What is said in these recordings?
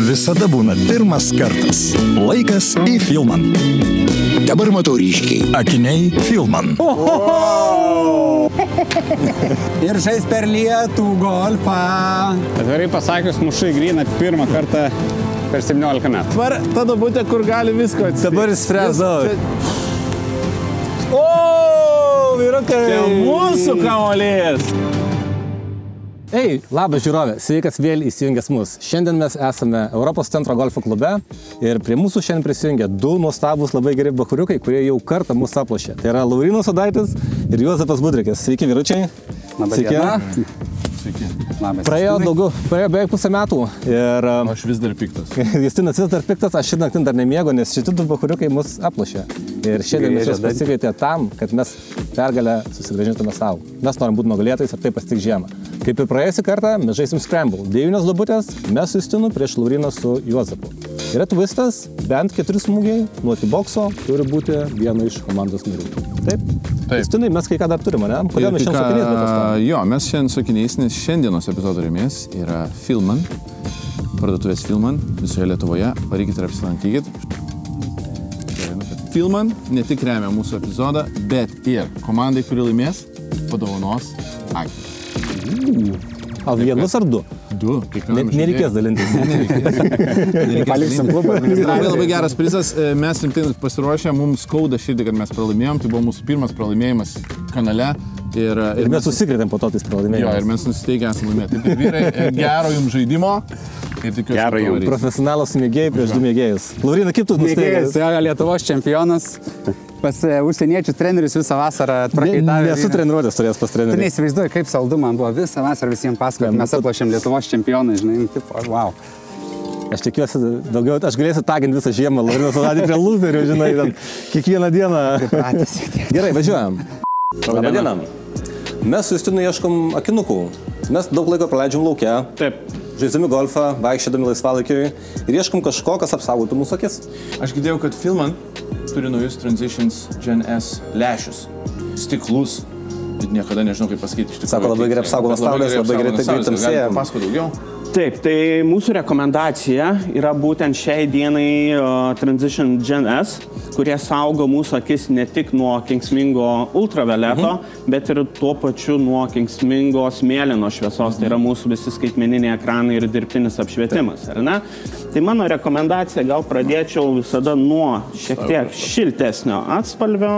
visada būna pirmas kartas. Laikas į Filman. Dabar matau ryškiai. Akiniai Filman. Ir žais per lietų golfą. Atvirai pasakius, mušai gryną pirmą kartą per 17 metų. Dabar ta duobutė, kur gali visko atsitikti. Dabar spręsdavo. O, vyrukai. Tai mūsų kamuolys. Ei, labas žiūrovė, sveikas vėl įsijungęs mus. Šiandien mes esame Europos centro golfo klube ir prie mūsų šiandien prisijungia du nuostabus labai geri bachuriukai, kurie jau kartą mus aplošė. Tai yra Laurynas Sodaitis ir Juozapas Budrikis. Sveiki, vyručiai. Sveiki. Praėjo beveik pusę metų ir... Aš vis dar piktas. Justinas vis dar piktas, aš šiandien dar nemiego, nes šitie du bachuriukai mus aplošė. Ir šiandien mes juos pasikvietė tam, kad mes pergalę susigrąžintume savo. Mes norim būti nugalėtojais ir tai pasitik žiemą. Kaip ir praėjusį kartą, mes žaisim Scramble. 9 duobutės, mes su Justinu prieš Lauryną su Juozapu. Yra twistas, bent 4 smūgiai nuo tibokso turi būti vieno iš komandos narių. Taip? Justinai, mes kai ką dar turime, ne? Kodėl mes šiandien sakiniais bet Jo, mes šiandien sakiniais, nes šiandienos epizodo rėmės yra Filman, parduotuvės Filman visoje Lietuvoje. Varykit ir apsilankykit. Filman ne tik remia mūsų epizodą, bet ir komandai, kuri laimės, padovanos akį. Al vienus ar du? Du. Nereikės dalintis. Paliksim klubą. Labai geras prizas. Mes rimtai pasiruošę, mums skauda širdį, kad mes pralaimėjom. Tai buvo mūsų pirmas pralaimėjimas kanale. Ir mes susikrėtėm po to tais pralaimėjimais. Jo, ir mes nusiteigę esame laimėti. Taip, vyrai, gero jums žaidimo. Gero jums. Profesionalas mėgėjai prieš du mėgėjus. Laurina, kaip tu nusteigęs? Mėgėjas, Lietuvos čempionas. Pas užsieniečių trenerius visą vasarą atprakaitavę. Nesu treniruotės turėjęs pas trenerių. Tu neįsivaizduoji, kaip saldu man buvo visą vasarą visiems pasakoti. Mes aplošėm Lietuvos čempionai, žinai, tipo, wow. Aš tikiuosi daugiau, aš galėsiu taginti visą žiemą, Laurinas Sodaitis prie lūzerių, žinai, kiekvieną dieną. Gerai, važiuojam. Labą dieną. Mes su Justinu ieškom akinukų. Mes daug laiko praleidžiam lauke. Taip. Žaisdami golfą, vaikščiodami laisvalaikiui ir ieškom kažko, kas apsaugotų mūsų akis. Aš girdėjau, kad Filman turi naujus Transitions Gen S lęšius, stiklus, bet niekada nežinau, kaip pasakyti. Sako, labai gerai apsaugo nuo saulės, labai gerai tamsėja. Pasako daugiau. Taip, tai mūsų rekomendacija yra būtent šiai dienai Transition Gen S, kurie saugo mūsų akis ne tik nuo kenksmingo ultravioleto, bet ir tuo pačiu nuo kenksmingos mėlynos šviesos. Tai yra mūsų visi skaitmeniniai ekranai ir dirbtinis apšvietimas, ar ne? Tai mano rekomendacija, gal pradėčiau visada nuo šiek tiek šiltesnio atspalvio.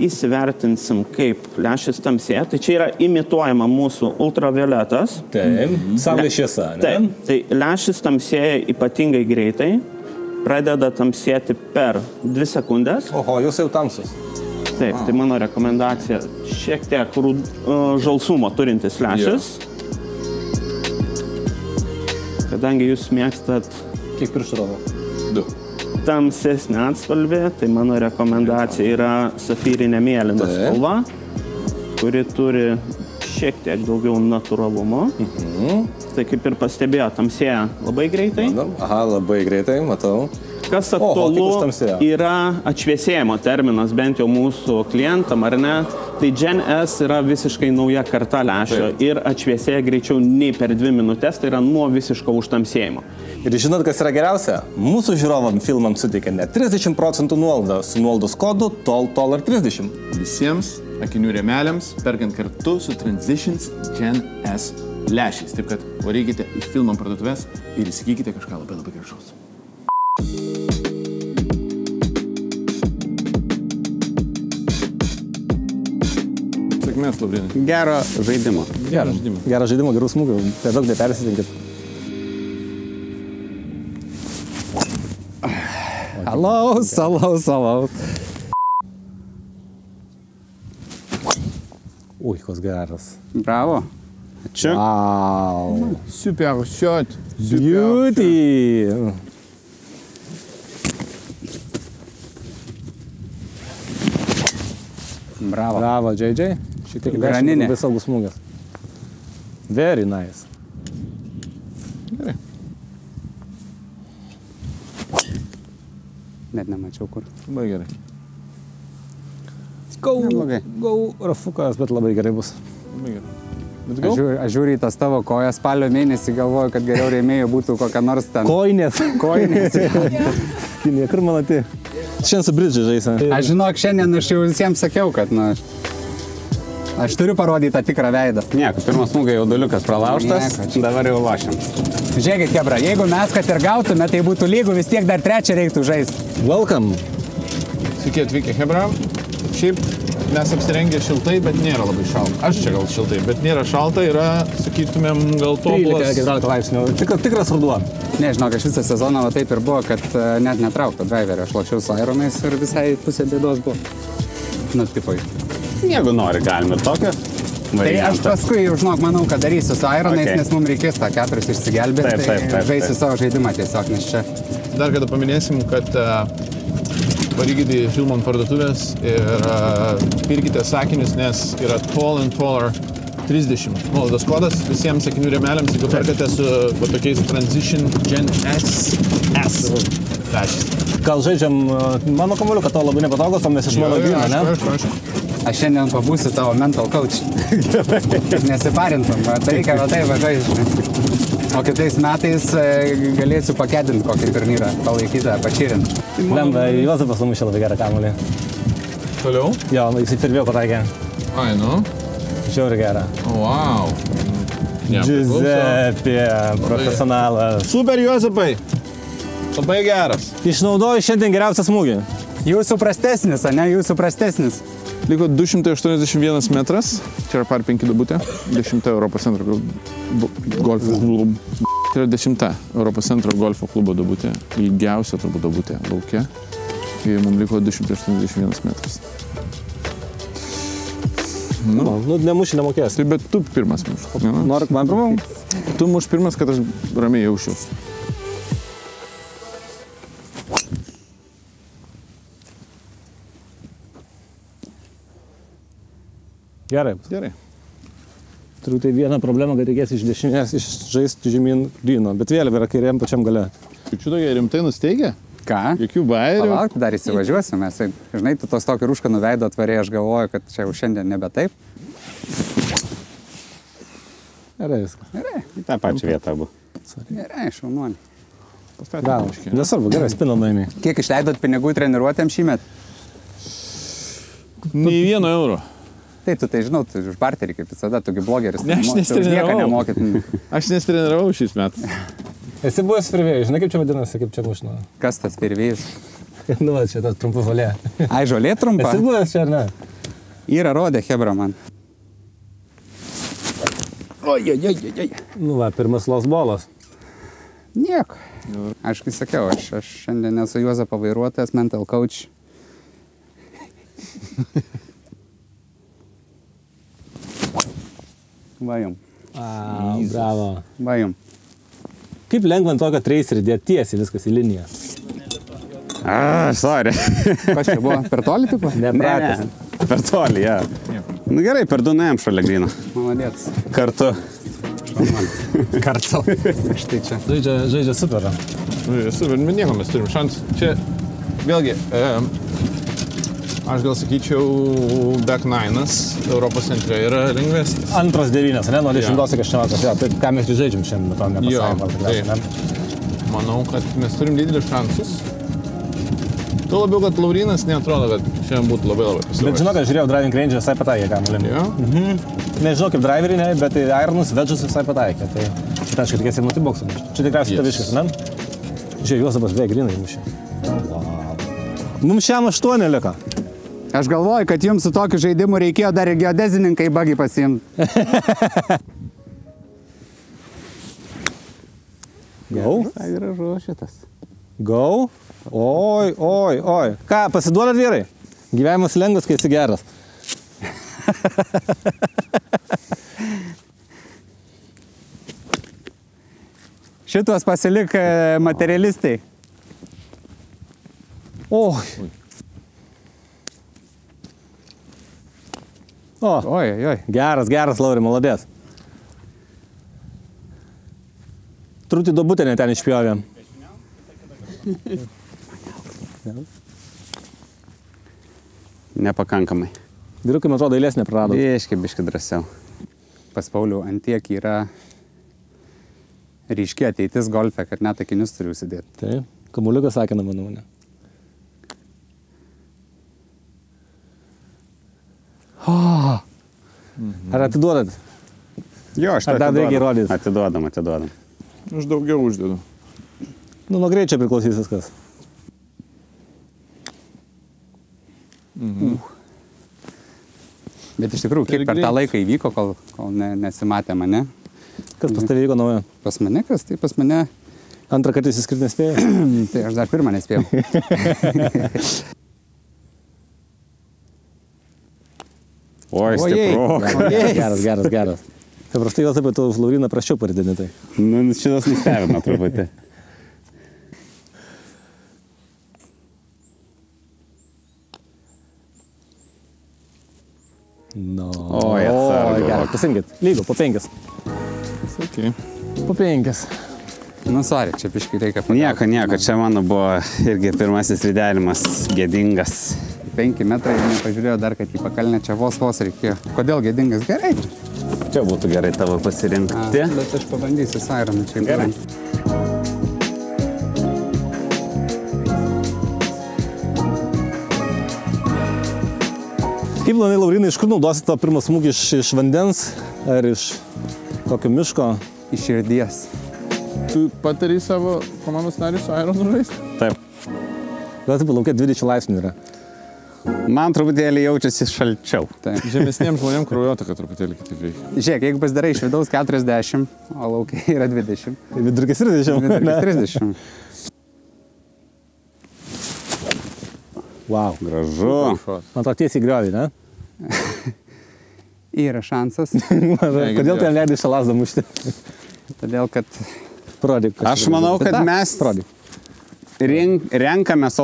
Įsivertinsim, kaip lęšis tamsėja. Tai čia yra imituojama mūsų ultravioletas. Taip, saulės šviesa, ne? Taip, tai lęšis tamsėja ypatingai greitai, pradeda tamsėti per 2 sekundės. Oho, jūs jau tamsus. Taip, tai mano rekomendacija šiek tiek žalsumo turintis lęšis. Kadangi jūs mėgstat... Kiek pirštų rodo? 2. Tamsesnė atspalvė, tai mano rekomendacija yra safyrinė mėlyna spalva, kuri turi šiek tiek daugiau natūralumo. Tai kaip ir pastebėjo, tamsėja labai greitai. Aha, labai greitai, matau. Kas aktualu yra atšviesėjimo terminas, bent jau mūsų klientam, ar ne? Tai Gen S yra visiškai nauja karta lęšio ir atšviesėja greičiau nei per 2 minutės, tai yra nuo visiško užtamsėjimo. Ir žinot, kas yra geriausia? Mūsų žiūrovam Filman suteikia net 30% nuolaidą su nuolaidos kodu TOLTOLAR30. Visiems akinių rėmeliams perkant kartu su Transitions Gen S lęšiais. Taip kad varykite į Filman parduotuves ir įsigykite kažką labai labai gražaus. Sėkmės, Laurinai. Gero žaidimo. Gerą žaidimą, gerų smūgių. Per daug nepersitinkit. Alaus. Ui, koks geras. Bravo. Ačiū. Wow. Super shot. Beauty. Bravo, JJ. Šiek tiek graninė. Labai saugus smūgis. Very nice. Gerai. Net nemačiau kur. Labai gerai. Go, Rafukas, bet labai gerai bus. Labai gerai. Aš žiūriu į tas tavo kojas spalio mėnesį, galvoju, kad geriau rėmėjų būtų kokia nors ten. Koinės. Koinės. Kinė, kur man atė? Šiandien su bridžiu žaisa. Aš žinok, šiandien aš jau visiems sakiau, kad, aš turiu parodyti tą tikrą veidą. Nieko, pirmas smūgai jau duliukas pralaužtas, dabar jau lošiam. Žiūrėkit, Hebra, jeigu mes, kad ir gautume, tai būtų lygų, vis tiek dar trečią reiktų žaisti. Welcome. Sveiki atvykę, Hebra. Šiaip mes apsirengę šiltai, bet nėra labai šalta. Aš čia gal šiltai, bet nėra šalta, yra, sakytumėm, gal tobulas. 13-14 laipsnių. Tikras ruduo. Nežinau, aš visą sezoną va taip ir buvo, kad net netraukto driverio. Aš lošiau su Ironais ir visai pusė bėdos buvo. Nu, tipai. Jeigu nori, galim ir tokio. Tai aš paskui, žinok, manau, kad darysiu su Ironais, nes mums reikės tą 4 išsigelbėti. Tai žaisiu savo žaidimą tiesiog, nes čia. Dar kada paminėsim, kad varykite į Filmon parduotuvės ir pirkite sakinius, nes yra Tall and Taller 30. Nuolaidos kodas visiems sakinių rėmeliams, jeigu perkate su tokiais Transition Gen S. Gal žaidžiam mano kamuoliu, kad tau labai nepatogus, o mes iš mano gyvūną, ne? Aišku. Aš šiandien pabūsiu tavo mental coach. Nesiparintum, tai reikia va taip žaisti. O kitais metais galėsiu pakedinti kokį turnyrą, palaikyti, pačyrinti. Lenda, Juozapas numušė labai gerą kamuolį. Toliau? Jo, jisai pirmėjo pataikė. Ai, nu. Žiauri gerą. Wow. Giuseppe, profesionalas. Super, Juozapai. Labai geras. Išnaudoju šiandien geriausią smūgį. Jūsų prastesnis, ne? Jūsų prastesnis. Liko 281 metras. Čia yra par 5 dubutė. 10 Europos centro golfo klubo. Tai yra 10 Europos centro golfo klubo dubutė. Ilgiausia turbūt dubutė lauke. Ir mums liko 281 metras. Nu, nemuši nemokės. Tai bet tu pirmas muš. Nori man pirmam? Tu muš pirmas, kad aš ramiai jaučiu. Gerai. Gerai. Turiu tai vieną problemą, kad reikės iš dešinės išžaisti žemyn gryno, bet vėliau yra kairiam pačiam gale. Čia tokia rimtai nusteigia? Ką? Jokių bairių? Palauk, dar įsivažiuosim. Mes, žinai, tu tos tokį rūšką nuveido atvarėjai, aš galvoju, kad čia jau šiandien nebe taip. Gerai viskas. Gerai. Į tą pačią vietą abu. Gerai, šaunuolį. Bravo. Nesvarbu, gerai, spino nuėmė. Kiek išleidot pinigų treniruotėm šįmet? Nei 1 euro. Tai tu tai žinau, tu už barterį kaip visada, tugi blogeris. Ne, aš Tu už nieką nemokyt. Aš nesitreniravau šiais metais. Esi buvęs pirvėjai, žinai kaip čia vadinasi, kaip čia mušino? Kas tas pirvėjus? Nu, čia tas trumpa žolė. Ai, žolė trumpa? Esi buvęs čia ar ne? Yra rodė Hebra man. Oi. Nu va, pirmas los bolas. Nieko. Aš kai sakiau, aš šiandien esu Juozapo vairuotojas, mental coach. Va jum. Bravo. Va jum. Kaip lengva ant tokio tracerį dėti tiesiai viskas į liniją? Sorry. Kas čia buvo? Per toli tipo? Nepratęs. Per toli, ja. Nu gerai, per 2 nuėjom šalia gryno. Maladėts. Kartu. Kartu. Štai čia. Žaidžia super. Super, bet nieko mes turim šansų. Čia vėlgi, aš gal sakyčiau, back 9 Europos centre yra lengvesnis. Antras 9, ne? Nuo 10 iki 18. Ja, tai ką mes ir žaidžiam šiandien, bet to nepasakėm. Manau, kad mes turim didelį šansus. Tuo labiau, kad Laurinas neatrodo, kad šiandien būtų labai pasiruošęs. Bet žinau, kad žiūrėjau driving range visai pataikė kamuolį. Jo? Nežinau kaip driveriai, ne, bet tai Ironus vedžus visai pataikė. Tai čia aišku, reikės ir nutiboksų. Čia tikriausiai taviškas, ne? Žiūrėjau, Juozapas beveik grinai mušė. Mums šiam 8 liko. Aš galvoju, kad jums su tokiu žaidimu reikėjo dar ir geodezininkai bagį pasiimti. Go. Tai gražu šitas. Go. Oi. Ką, pasiduodat vyrai? Gyvenimas lengvas, kai esi geras. Šitos pasilik materialistai. Oi. Oi. Geras, Lauri, maladės. Trūti dobutę net ten išpjovėm. Nepakankamai. Vyrukai, man atrodo, eilės neprarado. Biški drąsiau. pas Paulių antiek yra ryški ateitis golfe, kad net akinius turiu užsidėti. Taip, kamuoliukas sakina, manau, ne. Ar atiduodat? Jo, aš Ar dar reikia įrodyti? Atiduodam. Aš daugiau uždedu. Nu, nuo greičio priklausys viskas. Bet iš tikrųjų, kiek per tą laiką įvyko, kol nesimatė mane. Kas pas tave vyko naujo? Pas mane kas? Tai pas mane... Antrą kartą įsiskirti nespėjai? Tai aš dar pirmą nespėjau. Oi, stipru. Geras. Paprastai gal taip, tu už Lauriną praščiau paridini tai. Nu, šitas nustebino truputį. No. Oi, atsargu. Geras, pasinkit. Lygu, po 5. Sakai. Po 5. Nu, sorry, čia piškai reikia pagalbos. Nieko, čia mano buvo irgi pirmasis ridenimas gėdingas. 5 metrai, nepažiūrėjau dar, kad į pakalnę čia vos reikėjo. Kodėl gėdingas? Gerai. Čia būtų gerai tavo pasirinkti. Bet aš pabandysiu Saironą čia. Gerai. Kaip planai, Laurinai, iš kur naudosi tavo pirmą smūgį iš vandens ar iš kokio miško? Iš širdies. Tu patari savo komandos narius su Ironu žaisti? Taip. Gal taip, laukia 20 laipsnių yra. Man truputėlį jaučiasi šalčiau. Žemesniems žmonėms kraujotaka truputėlį kitaip veikia. Žiūrėk, jeigu pasidarai iš vidaus 40, o laukia yra 20. Tai vidurkis 30. Vidurkis 30. Wow. Gražu. Man to tiesiai griovį, ne? Yra šansas. Kodėl ten leidai šalazdą mušti? Todėl, kad... Parodyk. Aš manau, kad mes renkamės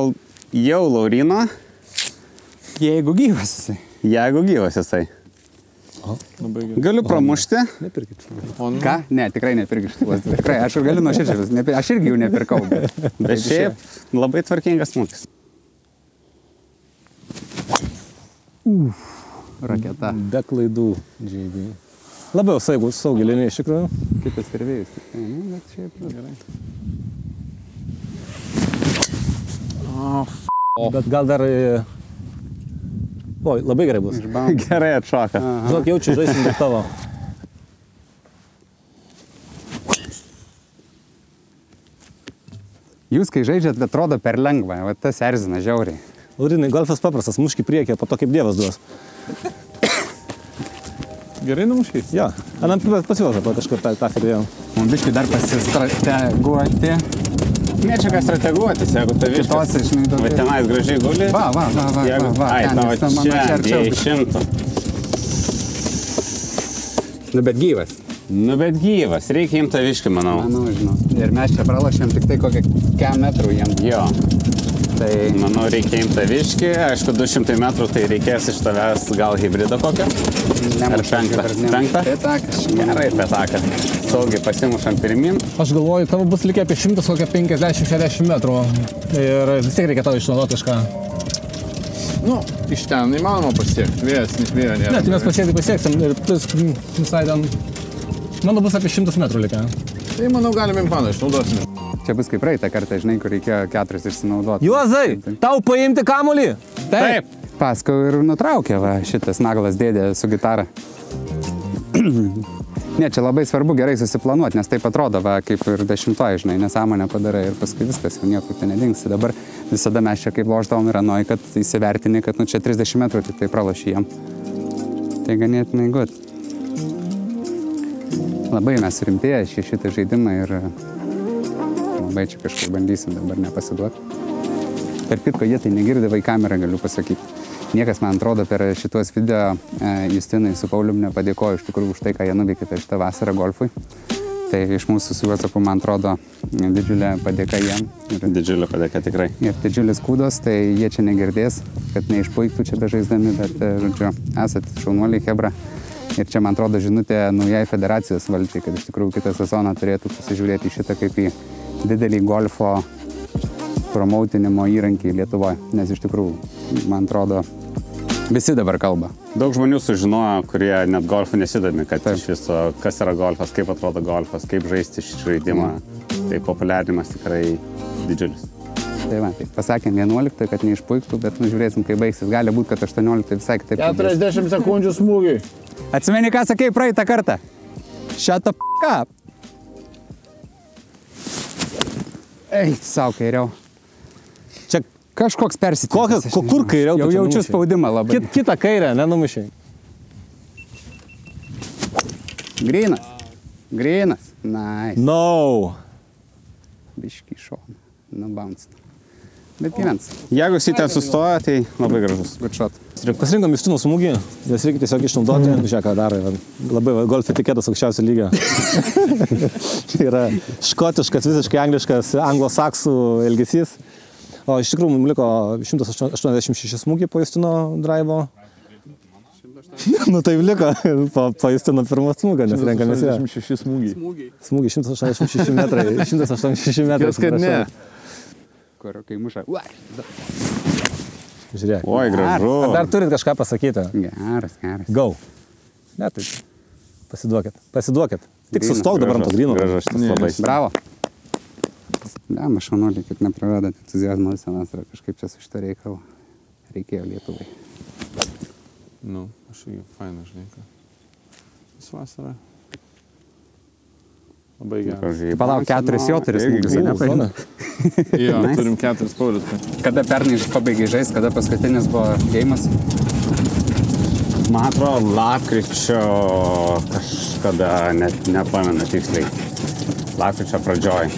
jau Laurino, jeigu gyvas jisai. jeigu gyvas jisai. Galiu pramušti. Nepirkit. Ką? Ne, tikrai nepirkit šituos. Tikrai, aš ir galiu nuoširdžiai. Aš irgi jų nepirkau. Bet šiaip labai tvarkingas smūgis. Raketa. Be klaidų, JB. Labiau saugi linija iš tikrųjų. Kitas pirvėjus. Bet šiaip gerai. Bet gal dar... Oi, labai gerai bus. Gerai atšoka. Žinok, jaučiu, žaisim dėl tavo. Jūs, kai žaidžiat, atrodo per lengva. Va tas erzina žiauriai. Laurinai, golfas paprastas, muški priekį, po to kaip dievas duos. Gerai numuškai? Jo, anam pasivažą, po kažkur tą firėjau. Man biškai dar pasistrateguoti. Ne, čia ką strateguotis, jeigu taviškas. Kitose, žinai, daugiau. Bet tenais gražiai guli. Va. Ai, tavo čia, 100. Nu, bet gyvas. Nu, bet gyvas, reikia imti taviškį, manau. Manau, žinau. Ir mes čia pralašėm tik tai kokią metrų jam. Jo. Tai... Manau, reikia imti taviškį. Aišku, 200 metrų, tai reikės iš tavęs gal hybrido kokio. Ar 5? Pėtakas. Gerai, pėtaką. Saugiai pasimušam pirmin. Aš galvoju, tavo bus likę apie 100, kokią 50-60 metrų. Ir vis tiek reikia tau išnaudoti kažką. Nu, iš ten įmanoma pasiekti. Vėjas nėra. Ne, tai mes pasieksim ir tu visai ten... Mano bus apie 100 metrų likę. Tai manau, galim implaną išnaudosime. Čia bus kaip praeitą kartą, žinai, kur reikėjo 4 išsinaudoti. Juozai, tau paimti kamuolį? Taip. Paskui ir nutraukė va, šitas naglas dėdė su gitara. Ne, čia labai svarbu gerai susiplanuoti, nes taip atrodo, va, kaip ir 10-oji, žinai, nesąmonę padarai ir paskui viskas jau niekur ten nedingsi. Dabar visada mes čia kaip lošdavom ir anoj, kad įsivertini, kad nu čia 30 metrų tik tai praloši jam. Tai ganėtinai gut. Labai mes rimtėję šitą žaidimą ir labai čia kažkaip bandysim dabar nepasiduoti. Per kitko, jie tai negirdi, vai kamerą galiu pasakyti. Niekas, man atrodo, per šitos video Justinai su Paulium nepadėkoju iš tikrųjų už tai, ką jie nuveikė per šitą vasarą golfui. Tai iš mūsų su Juozapu, man atrodo, didžiulė padėka jiem. Didžiulė padėka tikrai. Ir didžiulis kūdos, tai jie čia negirdės, kad neišpuiktų čia bežaisdami, bet, žodžiu, esat šaunuoliai, hebra. Ir čia, man atrodo, žinutė naujai federacijos valdžiai, kad iš tikrųjų kitą sezoną turėtų pasižiūrėti šitą kaip į didelį golfo promautinimo įrankį Lietuvoje. Nes iš tikrųjų, man atrodo, Visi dabar kalba. Daug žmonių sužinojo, kurie net golfų nesidomi, kad iš viso, kas yra golfas, kaip atrodo golfas, kaip žaisti šį žaidimą. Tai populiarinimas tikrai didžiulis. Tai va, tai pasakėm 11, kad neišpuiktų, bet žiūrėsim, kai baigsis. Gali būti, kad 18 visai kitaip. 40 sekundžių smūgiai. Atsimeni, ką sakei praeitą kartą? Shut the f*** up. Eik, savo kairiau. Čia Kažkoks persitėjimas. kur kairiau? Jau jaučiu spaudimą labai. Kitą kairę, nenumušiai. Grynas. Grynas. Nice. No. Biškį į šoną. Nubounce. Bet gyvens. Jeigu jis ten sustoja, tai labai gražus. Good shot. Pasirinkom Justino smūgį, nes reikia tiesiog išnaudoti. Žiūrėk, ką daro. Labai golf etiketas aukščiausio lygio. Yra škotiškas, visiškai angliškas, anglosaksų elgesys. O iš tikrųjų mums liko 186 smūgiai po Justino drivo. Nu tai liko po Justino pirmo smūgio, nes renkamės. 186 smūgiai. Smūgiai 186 metrai. 186 metrai. Kas kad ne? Kur, kai muša. Žiūrėk. Oi, gražu. Ar dar turit kažką pasakyti? Geras, geras. Go. Ne, tai pasiduokit. Pasiduokit. Tik sustok dabar ant to gryno. Gražus šitas labai. Bravo. Dama šaunuoliai, kad nepraradat entuziazmą visą vasarą. Kažkaip čia su šitą reikalą reikėjo Lietuvai. Nu, aš irgi faina, žinai, ką. Vis vasarą. Labai geras. Palauk, 4 jo turi smūgius, ne? Jo, turim 4 paulius. Kada pernai pabaigai žais, kada paskutinis buvo geimas? Man atrodo, lapkričio kažkada, net nepamenu tiksliai. Lapkričio pradžioj.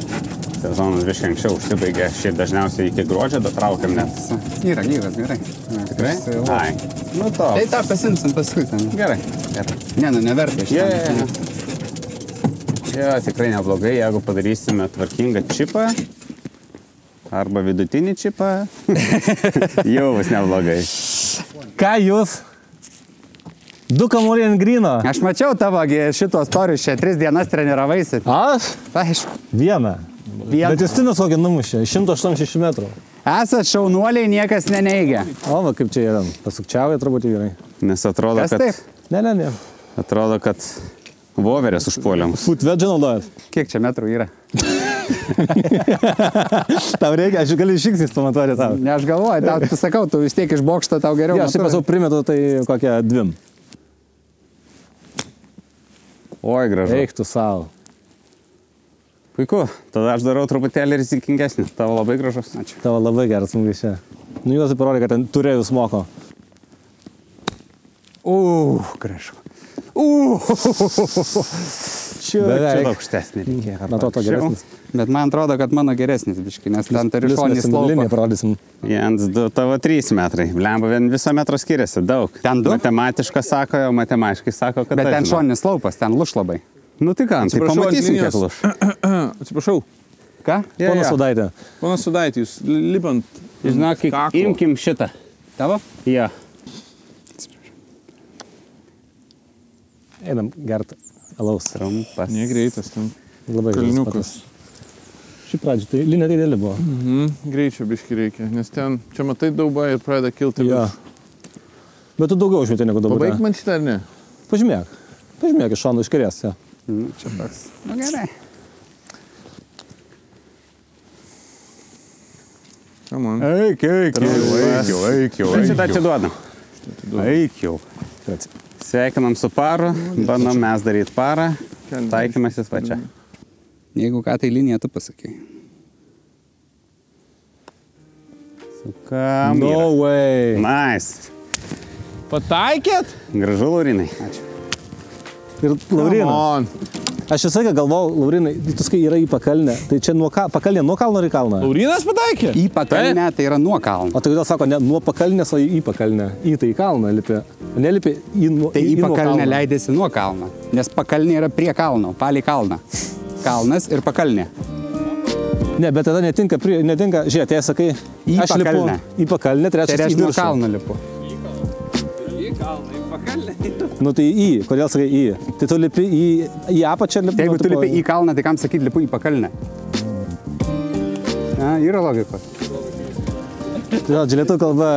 Sezonas viškai anksčiau užsibaigė, šiaip dažniausiai iki gruodžio, bet traukiam net. Yra gyvas, gerai. Tikrai? Ai, nu to. Tai tą pasimsim paskui ten. Gerai. Ne, nu neverta iš ten. Jo, tikrai neblogai, jeigu padarysime tvarkingą čipą arba vidutinį čipą, jau bus neblogai. Ką jūs? 2 kamuoliai ant gryno. Aš mačiau tavo šitos storius, čia 3 dienas treniravaisi. Aš? Aišku. Vieną. Bet Justinas kokį numušė, 186 metrų. Esat šaunuoliai, niekas neneigia. O, va, kaip čia yra, pasukčiauja truputį vyrai. Nes atrodo, Kas taip? Ne. Atrodo, kad voverės užpuolėm. Footvedge naudojat. Kiek čia metrų yra? Tau reikia, aš galiu žingsnis pamatuoti tau. Ne, aš galvoju, tau, tu sakau, tu vis tiek iš bokšto tau geriau. Jo, aš taip pasau primetu, tai kokią 2. Oi, gražu. Eik tu savo. Puiku, tada aš darau truputėlį rizikingesnį. Tavo labai gražus. Ačiū. Tavo labai geras smūgis čia. Nu, juos parodė, kad ten turėjus moko. Gražu. Čia aukštesnį reikėjo. Na to geresnis. Bet man atrodo, kad mano geresnis biškai, nes ten turi šonis Linija laupą. parodysim. Jens, tavo 3 metrai. Blemba, viso metro skiriasi, daug. Ten 2? Matematiškai sako, jau matematiškai sako, kad Bet taip, ten žinau. šonis laupas, ten luš labai. Nu tai ką, tai Atsiprašau, pamatysim, ant kiek linijos. luš. Atsiprašau. Ką? Ponas Sudaitė. Ponas Sudaitė, jūs lipant Žinok, imkim šitą. Tavo? Jo. Einam gert alaus. Trumpas. negreitas ten. Labai Kalniukas. Šį pradžią, tai linija tai dėlė buvo. Greičio biški reikia, nes ten, čia matai dauba ir pradeda kilti. Jo. Bet tu daugiau užmetė negu dabar. Pabaig man šitą ar ne? Pažymėk. Pažymėk iš šono iš kairės. Ja. Čia toks. Nu gerai. Come on. Eik jau. Šitą atiduodam. Eik jau. Sveikinam su paru, bandom mes daryti parą, taikymasis va čia. Jeigu ką, tai liniją tu pasakai. Sukam. No way. Nice. Pataikėt? Gražu, Laurinai. Ačiū. Ir Laurina. On. Aš visą laiką galvojau, Laurinai, tu sakai, yra į pakalnę. Tai čia pakalnė nuo kalno ar į kalną? Laurinas pataikė? Į pakalnę tai yra nuo kalno. O tai kodėl sako, ne nuo pakalnės, o į pakalnę? Į tai į kalną lipi. Nelipi į nuo Tai į nuo pakalnę kalno. leidėsi nuo kalno. Nes pakalnė yra prie kalno, palei kalną. Kalnas ir pakalnė. Ne, bet tada netinka, žiūrėk, tai sakai, Į aš lipu pakalnę. į pakalnę, Tai trečias į reiškia nuo viršų. kalno lipu. Nu tai į, kodėl sakai į? Tai tu lipi į apačią, lipi. Tai jeigu tu lipi į kalną, tai kam sakyti lipu į pakalnę? Na, yra logikos. Jo, lietuvių kalba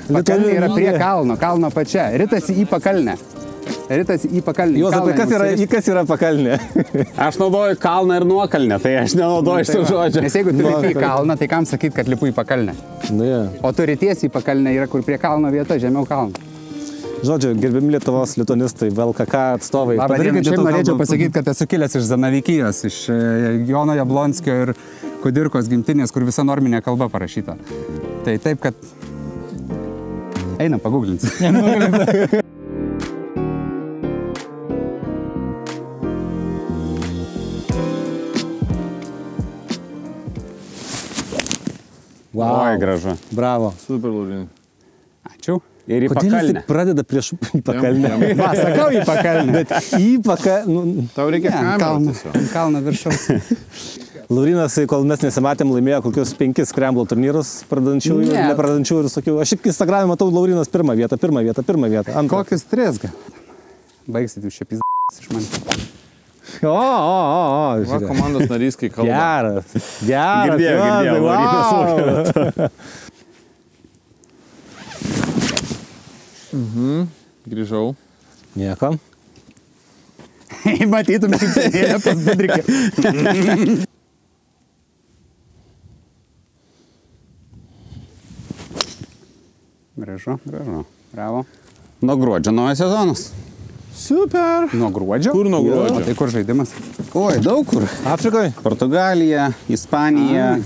Pakalnė yra prie kalno, kalno pačia. Ritasi į pakalnę. Juozapai, kas yra pakalnė? Aš naudoju kalną ir nuokalnę, tai aš nenaudoju šitų žodžių. Nes jeigu tu lipi į kalną, tai kam sakyt, kad lipu į pakalnę? Nu, ja. O tu rities į pakalnę yra kur prie kalno vieta, žemiau kalno. Žodžiu, gerbimi Lietuvos lituanistai, VLKK atstovai. Šiaip norėčiau pasakyti, kad esu kilęs iš Zanavykijos, iš Jono Jablonskio ir Kudirkos gimtinės, kur visa norminė kalba parašyta. Tai taip, kad... Einam, paguglinti. Wow. Oi, gražu. Bravo. Super, Laurinai. Ačiū. Ir į Kodėl jis pakalnę. tik pradeda prieš į pakalnę? Va, sakau į pakalnę. Bet į pakalnę... Tau reikia kamerą. Kalną viršaus. Laurinas, kol mes nesimatėm, laimėjo kokius 5 scramble turnyrus pradančiųjų, nepradančiųjų ir visokių. Aš tik Instagram'e matau Laurinas pirmą vietą. Antrą. Kokius 3 gal? Baigsit jūs čia pizdas iš manęs. Va, komandos narys, kai kalba. Geras. Girdėjau, Wow. Grįžau. Nieko. Matytum šipsenėlę pas Bedrikį. Gražu. Bravo. Nuo gruodžio naujas sezonas. Super. Nuo gruodžio? Kur nuo gruodžio? O tai kur žaidimas? Oi, daug kur. Afrikoje? Portugalija, Ispanija,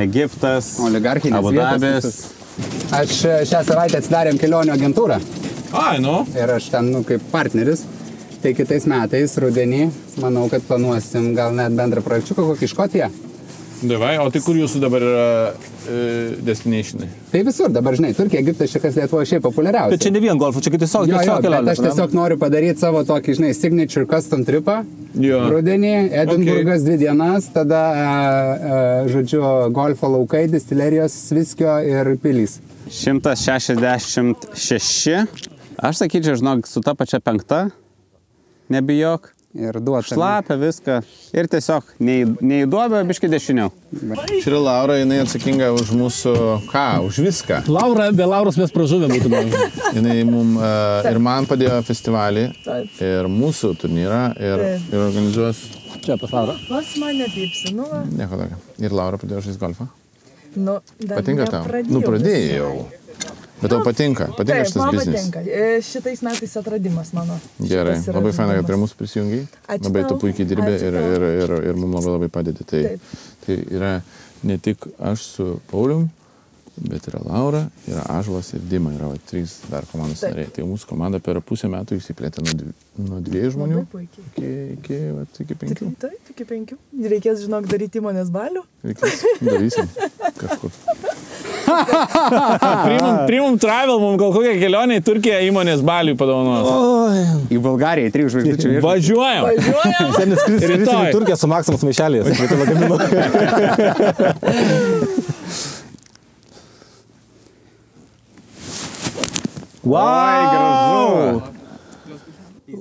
Egiptas, Oligarchinės Abu vietos Dabis. Aš šią savaitę atsidarėm kelionių agentūrą Ai, nu. ir aš ten, kaip partneris. Tai kitais metais, rudenį, manau, kad planuosim gal net bendrą projekčiuką kokį Škotiją. Davai, o tai kur jūsų dabar yra destinationai? Tai visur, dabar žinai, Turkija, Egiptas, čia kas Lietuvoje šiaip populiariausia. Bet čia ne vien golfo, čia tiesiog Bet kelionės. aš tiesiog noriu padaryti savo tokį, žinai, signature custom tripą. Jo. Rudenį, Edinburgas 2 dienas, tada, žodžiu, golfo laukai, distillerijos, viskio ir pilys. 166. Aš sakyčiau, žinok, su ta pačia 5. Nebijok. Ir duot. Šlapia viską. Ir tiesiog neįduobė, biški dešiniau. Čia yra Laura, jinai atsakinga už mūsų, už viską. Laura, be Lauros mes pražuvę būtume. Jinai ir man padėjo festivalį, ir mūsų turnyrą, ir organizuos... Čia pas Laura. Pas mane pypsi, nu va. Nieko tokio. Ir Laura padėjo žaisti golfą. Nu, dar Patinka tau? nepradėjau. Nu, pradėjau. Bet tau patinka? Patinka Taip, šitas man biznis? patinka. Šitais metais atradimas mano. Gerai, Šitas yra labai faina, kad prie žaidimas. mūsų prisijungiai. Ačiū Labai tu tau. puikiai dirbi Ačiū tau. ir mums labai padedi. Tai yra ne tik aš su Paulium, bet yra Laura, yra Ąžuolas ir Dima, yra 3 dar komandos Taip. nariai. Tai mūsų komanda per pusę metų išsiplėtė nuo 2 žmonių Labai puikiai. iki 5. Taip, iki 5. Reikės, žinok, daryti įmonės balių. Reikės, darysim kažkur. Primum travel, mums gal kokią kelionę į Turkiją įmonės baliui padovanos. Į Bulgariją 3 žvaigždučių. Važiuojam. Važiuojam. Sen skrisim į Rytoj. Turkiją su Maximus maišelės. Wow!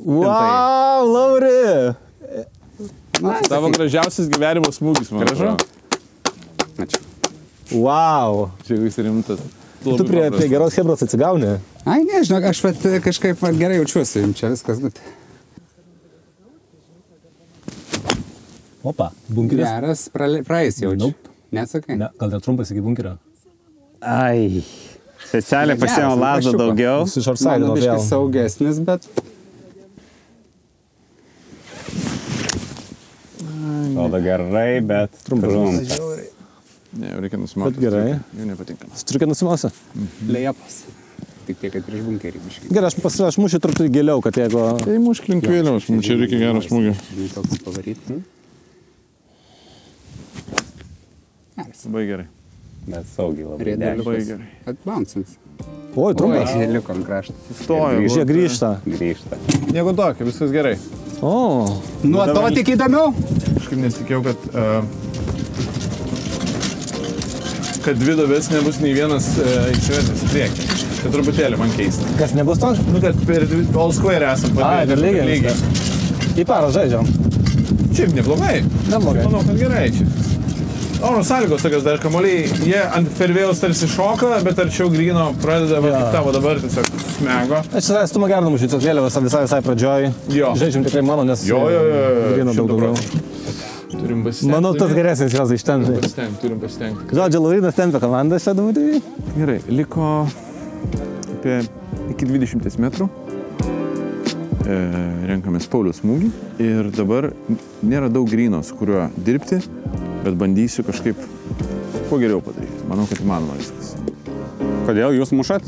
Wow, Lauri! Tavo gražiausias gyvenimo smūgis, man atrodo. Ačiū. Wow! Čia jis rimtas. Tu prie geros hebros atsigauni. Ai, nežinau, aš kažkaip gerai jaučiuosi, čia viskas. Opa, bunkeris. Geras, praeis jaučiu. Nesakai? Ne, gal dar trumpas iki bunkerio. Ai. Specialiai pasiėmė lazdą daugiau. Su šorsaidu Mano biškis vėl. saugesnis, bet... Atrodo gerai, bet trumpas. Ne, jau reikia nusimauti. Bet gerai. Jau nepatinka. Striukė nusimausi. Lėjapas. Tik tiek, kad prieš bunkerį biškį. Gerai, aš mušiu truputį giliau, kad jeigu... Tai mušk link vėliaus, mums čia reikia gero smūgio. Toks pavaryti. Labai gerai. Bet saugiai labai. Rėdeliukas. Labai gerai. Atbouncins. Oi, trumpas. Oi, likom kraštą. Stojo. Jie grįžta. Grįžta. Nieko tokio, viskas gerai. O, Nuo to tik įdomiau. Kažkaip nesitikėjau, kad 2 duobės nebus nei vienas išvedęs į priekį. Tai truputėlį man keista. kas nebus to? Nu, kad per All Square esam Ai, per lygiai. Į parą žaidžiam. Šiaip neblogai. Neblogai. Manau, kad gerai čia. Oro sąlygos tokios dar kamuoliai, jie ant fervėjos tarsi šoka, bet arčiau gryno pradeda, va, kaip tavo dabar tiesiog smego. Aš čia atstumą gerą numušiu, tas vėliavas visai pradžioj. Jo. Žaidžiam tikrai mano, nes gryno daug daugiau. Turim pasitengti. Manau, tas geresnis jos iš ten. Turim pasitengti. Žodžiu, Laurinas tempia komandą šią dabartį. Gerai, liko apie iki 20 metrų. Renkamės Pauliaus smūgį ir dabar nėra daug gryno, su kuriuo dirbti, bet bandysiu kažkaip kuo geriau padaryti. Manau, kad įmanoma viskas. Kodėl jūs mušat?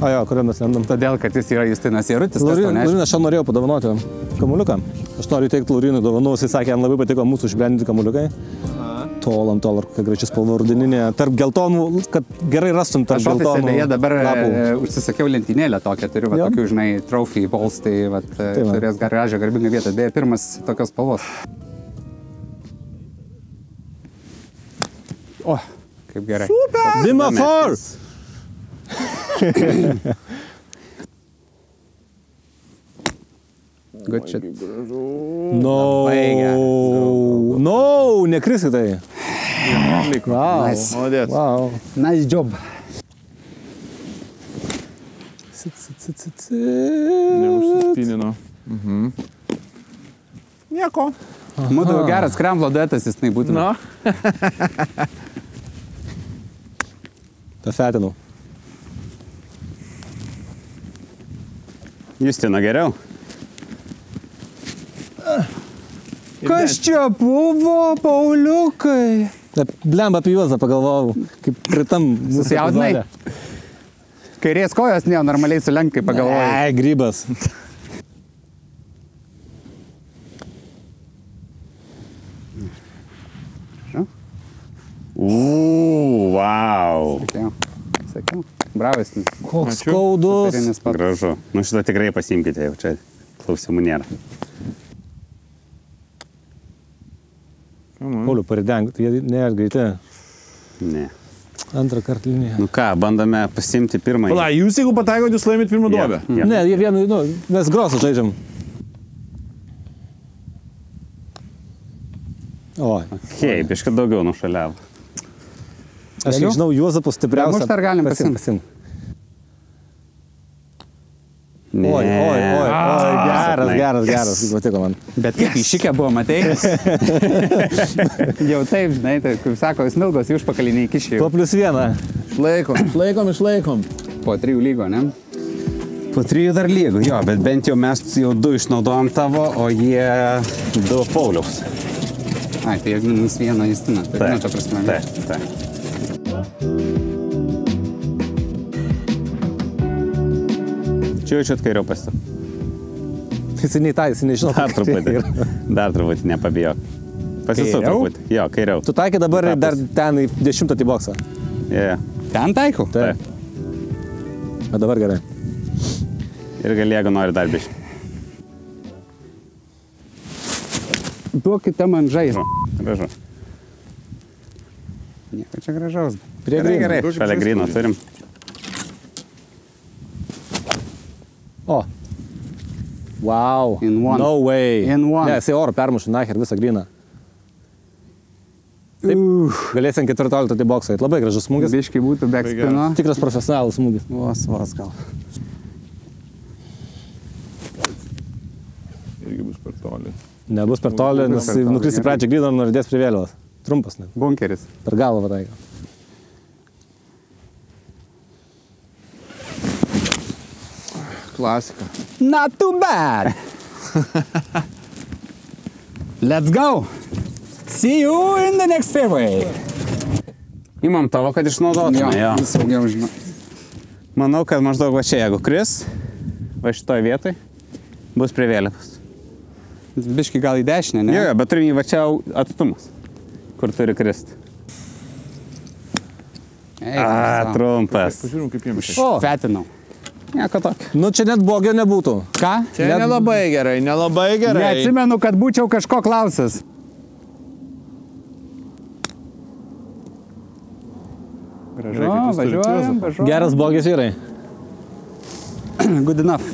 O jo, kuriuo mes lendam. Todėl, kad jis yra Justinas Jarutis. Laurinas, aš norėjau padovanoti kamuliuką. Aš noriu teikti Laurinui dovanų, jis sakė, jam labai patiko mūsų išbrendinti kamuliukai. Tol, kokia graži spalva rudeninė, tarp geltonų, kad gerai rastum tarp geltonų. Aš ofise dabar užsisakiau lentynėlę tokią, turiu tokių, žinai, trophy balls, tai turės gražią garbingą vietą. Beje, pirmas tokios spalvos. O, kaip gerai. Super! Dima 4! Good shit. No, nekrisi tai. Wow. Nice. Wow. Nice job. Neužsispinino. Nieko. Mūdavo geras kremlo duetas, jis nebūtų. No. Pafetinau. Justina geriau. Kas čia buvo, Pauliukai? Blemba apie Juozą pagalvojau, kaip pritam susijaudinai. Kairės kojos normaliai sulenk, kaip pagalvojau. Ne, grybas. Wow. Sakiau. Bravas. Koks skaudus. Gražu. Nu šitą tikrai pasiimkite jau, čia klausimų nėra. Pauliu, parideng, tai jie nėra greiti. Ne. Antrą kartą liniją. Nu ką, bandome pasimti pirmąjį. Pala, jūs jeigu pataikot, jūs laimit pirmą duobę. Ne, jie vienu, mes grosą žaidžiam. Oi. Okei, biškai daugiau nušaliavo. Aš kiek žinau, Juozapus stipriausia. Muštą ar galim pasim. Oi, geras, patiko man. Bet kaip iššikė buvo, matei? Jau taip, žinai, tai, kaip sako, smilgos į užpakalį neįkišė. Po +1. Išlaikom. Po 3 lygo, ne? Po 3 dar lygų, jo, bet bent jau mes jau 2 išnaudojom tavo, o jie 2 Pauliaus. Ai, tai jie -1 Justina. Taip. Čia jaučiat kairiau pasitu. Jis nežinau. Dar truputį nepabijok. Pasisuk truputį. Jo, kairiau. Tu taikė dabar dar ten į 10 į boksą. Ten taikau? Taip. O dabar gerai. Ir gal jeigu nori dar biškį. Duokite man žaisti. Gražu. Nieko čia gražaus. Gerai. Šalia gryno turim. O. Wow. In one. No way. In one. Ne, jisai oro permuša nachir visą gryną. Taip, galėsim 14 į boksą. Labai gražus smūgis. Biškai būtų backspino. Tikras profesionalus smūgis. Vos gal. Irgi bus per toli. Nebus per toli, nes nukrisi pradžią gryną ir nuridės prie vėliavos. Trumpas, ne? Bunkeris. Per galvą pataiko. Klasika. Not too bad. Let's go. See you in the next fairway. Įmam tavo, kad išnaudotume. Jo. Saugiau žinau. Manau, kad maždaug va čia, jeigu kris, va šitoj vietoj, bus prie vėliavos. Biškai gal į dešinę, ne? Jo, bet turim va čia atstumas, kur turi kristi. Trumpas. Pažiūrim, kaip jiems. Fetinau. Nieko tokio. Nu, čia net blogio nebūtų. Ką? Čia nelabai gerai. Neatsimenu, kad būčiau kažko klausęs. Važiuojam. Geras blogis vyrai. Good enough.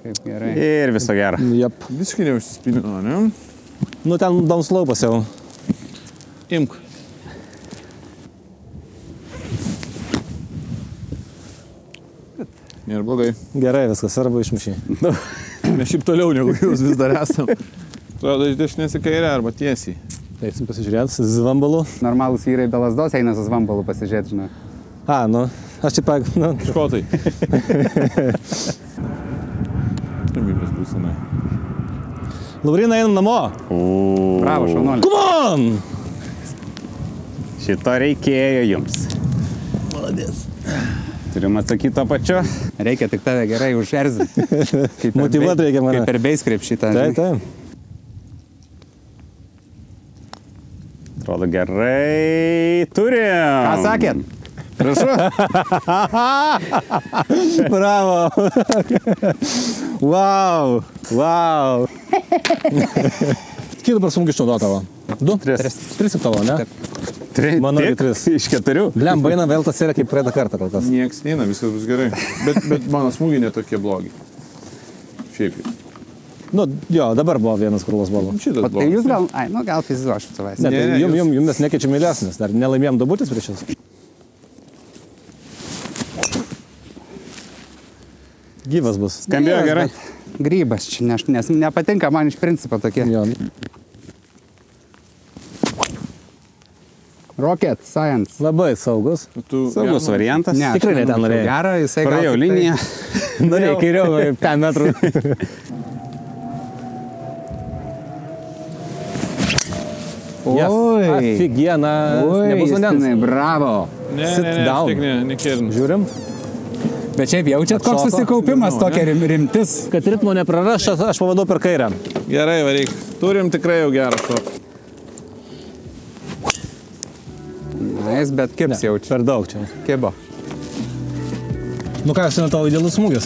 Kaip Gerai. Ir viso gero. Jep. Visiškai neužsispinino, ne? Nu, ten downslopas jau. Imk. Nėra blogai. Gerai, viskas, arba išmušiai. Mes šiaip toliau negu jūs vis dar esam. Atrodo, iš dešinės į kairę arba tiesiai. Eisim pasižiūrėti, su zvambalu. Normalūs vyrai be lasdos eina su zvambalu pasižiūrėti, žinai. A, nu, aš čia pak, nu. Škotai. Ramybės būsenai. Laurina, einam namo. Bravo, šaunuolis. Come on! Šito reikėjo jums. Maladės. Turim atsakyti to pačiu. Reikia tik tave gerai užerzinti. Motyvuot reikia mane. Kaip per base krepšitą. Taip. Atrodo gerai. Turim. Ką sakėt? Prašau. Bravo. Wow. Wow. Kiek dabar smūgių išnaudot tavo? 2? 3 tavo, ne? Mano irgi 3. Iš 4. Bliam, baina vėl tas yra kaip praeitą kartą kol kas. Nieks neina, viskas bus gerai. Bet mano smūgiai netokie blogi. Šiaip. Nu, jo, dabar buvo vienas krūvas buvo. Šitas O tai blogas. jūs gal, gal fizizu aš savais. Ne, tai Ne, jums mes nekeičiam mylesnis, dar nelaimėjom dabutis prieš jūs. Gyvas bus. Skambėjo gerai. Grybas čia, nes nepatinka man iš principo tokie. Jo. Rocket Science. Labai saugus. Tu Saugus variantas. Ne, Tikrai ne ten norėjai. Gerą, jisai gal Praėjau tik tai- liniją. Norėjai kairiau 10 metrų. Yes. Oi. Afigiena. Oi, Nebus vandens. Justinai, bravo. Sit down. Tik nekėrin. Žiūrim. Bet šiaip jaučiat, koks Atšoko. susikaupimas, tokia rimtis. Kad ritmo nepraraš, aš pavadau per kairę. Gerai, varyk. Turim tikrai jau gerą šotą. Na, jis bet kips jaučia. Per daug čia. Kibo. Nu ką, šiandien tavo idealus smūgis?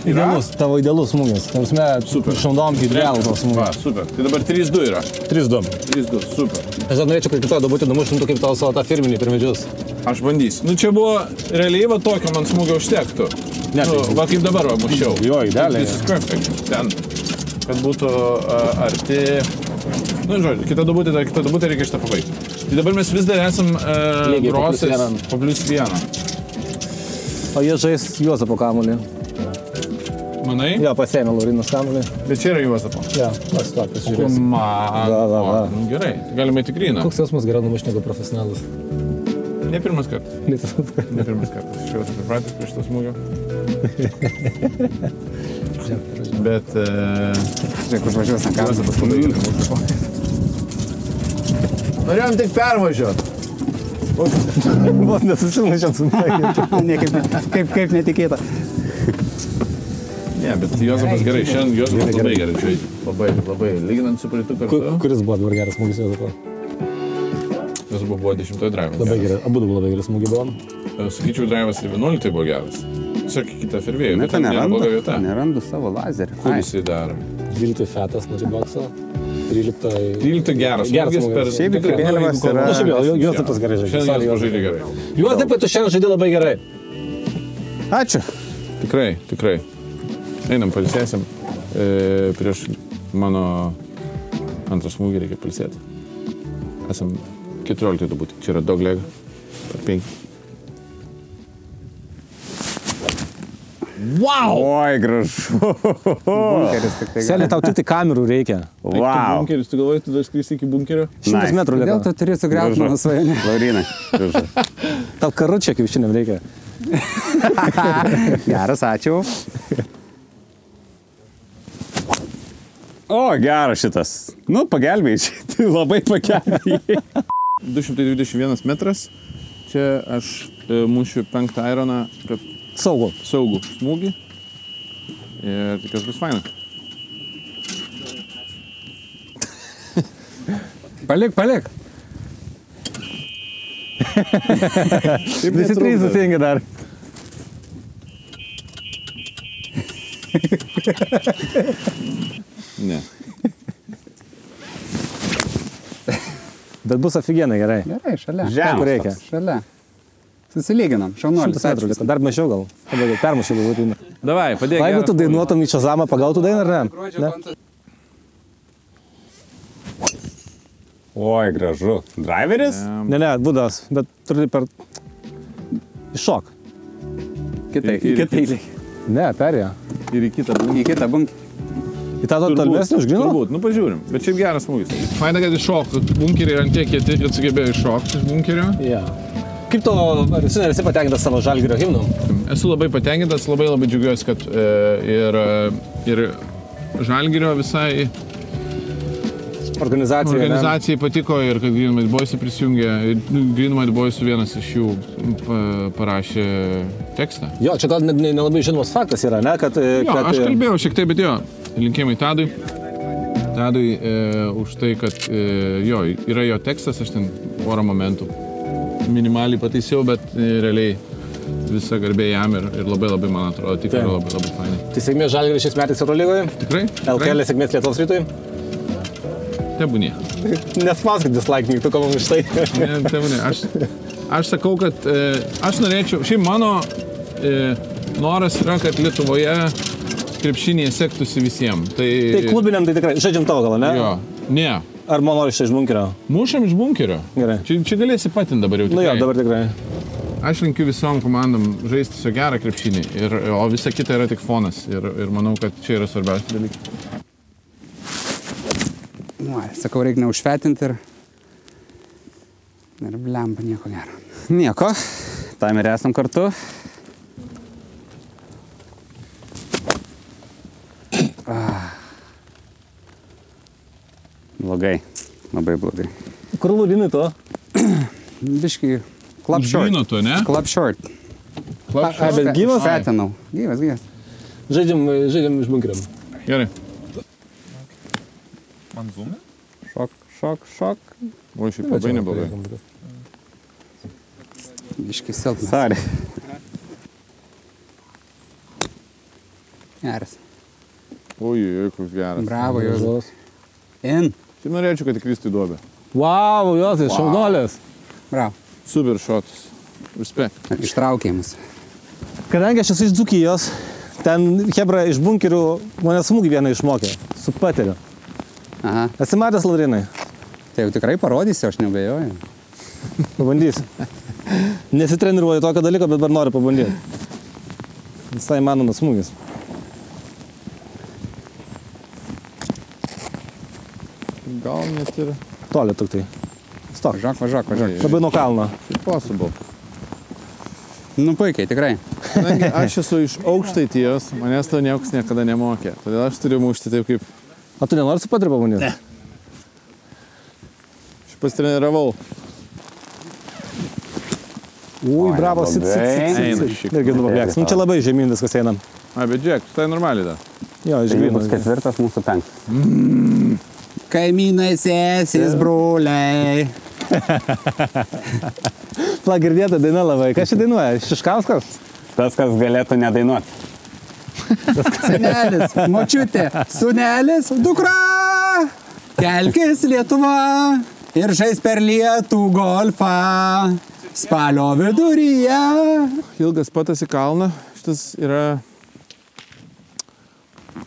Idealus, tavo idealus smūgis. Tarpsme, išnaudom kaip realų tavo Va, smūgį. super. Tai dabar 3-2 yra. 3-2. 3-2, super. Aš dar norėčiau, kad kitoje dabūtį numuštum kaip tavo savo tą firminį per medžius. Aš bandysiu. Nu čia buvo realiai va tokio man smūgio užtektų. Ne, Nu, tai- va kaip dabar va mušiau. Jo, idealiai. This is perfect. Ten, kad būtų arti. Nu, žodžiu, kita dabutė reikia šitą pabaigti. Tai dabar mes vis dar esam Lygiai po brosės +1. po +1. O jie žais Juozapo kamuolį. Manai? Jo, pasėmė Laurinas kamuolį. Bet čia yra Juozapo. Jo, pasižiūrėsim. Va. Nu, gerai, galime tikryną. Koks jausmas geriau numušti negu profesionalus? Ne pirmas kartas. Ne pirmas kartas. Aš jau esu pripratęs prie šito smūgio. Bet... Žiūrėk, užvažiuos ant karas. Juozapas labai gerai mūsų. Norėjom tik pervažiuoti. Vos nesusimušėm su manimi. Kaip netikėta. Ne, bet Juozapas gerai. Šiandien Juozapas labai gerai žaidžia. Labai. Lyginant su praeitų kartu. Kuris buvo dabar geras smūgis Juozapo? Juozapas buvo 10 drivas. Labai gerai, abu labai gerai smūgiai buvo. Sakyčiau, drivas ir 11 buvo geras. Tiesiog kitą fervėjų, Ne, bet tai ten nėra bloga vieta. nerandu savo lazerį. Kur jisai daro? 12 fetas mačibokso, 13... 13 geras Geras smūgis smūgis. per... Šiaip tikrai, vėliavas jeigu yra- Nu, šiaip kalbant- Juozapas gerai žaidžia. Šiandien Juozapas žaidė gerai. Juozapai, tu šiandien žaidži labai gerai. Ačiū. Tikrai. Einam, pailsėsim. Prieš mano antrą smūgį reikia pailsėti. Esam 14 turbūt. Čia yra dog leg. Per 5. Wow! Oi, gražu. Bunkeris tik tai. Selė, tau tik tai kamerų reikia. Wow. Bunkeris, tu galvoji, tu dar skrisi iki bunkerio? 100 metrų Kodėl liko. tu turi sugriauti mano svajonę? Laurinai, gražu. Tau karučia kiaušiniam reikia. Geras, ačiū. O, geras šitas. Nu, pagelbėjai. Tai labai pagelbėjai. 221 metras. Čia aš mušiu 5 ironą per Saugu. saugų smūgį. Ir tikiuosi bus faina. Palik. Visi trys susirinkę dar. Ne. Bet bus afigienai gerai. Gerai, šalia. Žemas Kur reikia? Šalia. Susilyginam, šaunuolis. 100 metrų liko, dar mažiau gal. Permušiu galbūt. Davai, padėk. Jeigu tu dainuotum į Shazamą, pagautų dainą ar ne? Ne? Oi, gražu. Driveris? Ne, būdas, bet turi per... Iššok. Kitai. Ne, perėjo. Ir į kitą bunkį. Į kitą bunkį. Į tą tolmesnį užgrino? Turbūt, nu pažiūrim. Bet šiaip geras smūgis. Faina, kad iššoktų. Bunkeriai yra ant tiek kieti, kad sugebėjo iššokti iš bunkerio. Ja. Kaip tu, ar esi patenkintas savo Žalgirio himnu? Esu labai patenkintas, labai džiaugiuosi, kad ir Žalgirio visai organizacijai patiko ir kad Green White Boys prisijungė. Green White Boys vienas iš jų parašė tekstą. Jo, čia gal nelabai žinomas faktas yra, ne? Kad, aš kalbėjau šiek tiek, bet jo, linkėjimai Tadui. Tadui už tai, kad jo, yra jo tekstas, aš ten porą momentų minimaliai pataisiau, bet realiai visa garbė jam ir labai, man atrodo, tikrai labai fainai. Tai sėkmės Žalgirio šiais metais Eurolygoje? Tikrai? LKL sėkmės Lietuvos Rytui? Tebūnė. Nesmaskit dislike mygtuką mums iš tai. Ne, tebūnė. Aš sakau, kad aš norėčiau, šiaip mano noras yra, kad Lietuvoje krepšinėje sektųsi visiems. Tai klubiniam tai tikrai, žaidžiam tavo galą, ne? Jo, ne. Ar man nori iš bunkerio? Mušam iš bunkerio. Gerai. Čia galėsi patinti dabar jau tikrai. Nu jo, dabar tikrai. Aš linkiu visom komandom žaisti su gerą krepšinį, o visa kita yra tik fonas. Ir manau, kad čia yra svarbiausia dalykai. Sakau, reikia neužfetinti ir blemba nieko gero. Nieko, tam ir esam kartu. Blogai, labai blogai. Kur lūdinai to? Biškai, club short. Užgyno to, ne? Club short. Bet gyvas? Fetinau. Gyvas. Žaidžiam iš bunkeriam. Gerai. Man zoomė? Šok. O, šiaip labai neblogai. Biškai silpnas. Sorry. Geras. Oi, koks geras. Bravo, Juozas. In. Šiaip norėčiau, kad įkristų į duobę. Wow, Juozas, šaunuolis. Bravo. Super šotas. Respekt. Ištraukėjimas. Kadangi aš esu iš Dzūkijos, ten Hebra iš bunkerių mane smūgį vieną išmokė. Su pateriu. Aha. Esi matęs, Laurinai? Tai jau tikrai parodysi, aš nebejoju. Pabandysiu. Nesitreniruoju tokio dalyko, bet dar noriu pabandyti. Visai manomas smūgis. Gal net ir... Toli tik tai. Stok. Važiuok. Labai nuo kalno. Possible. Nu, puikiai, tikrai. Kadangi aš esu iš Aukštaitijos, manęs to niekas niekada nemokė. Todėl aš turiu mušti taip kaip... O tu nenori su patriu pabandyti? Ne. Aš pasitreniravau. Ui, bravo, sit. Irgi nubėgs. Nu, čia labai žemyn viskas einam. Bet žiūrėk, tai normaliai da. Jo, žemyn. Bus ketvirtas, mūsų penktas. Kaimynai, sesės, broliai. Girdėta daina labai. Kas čia dainuoja? Šiškauskas? Tas, kas galėtų nedainuoti. Senelis, močiutė, sūnelis, dukra. Kelkis Lietuva ir žais per lietų golfą. Spalio viduryje. Ilgas patas į kalną. Šitas yra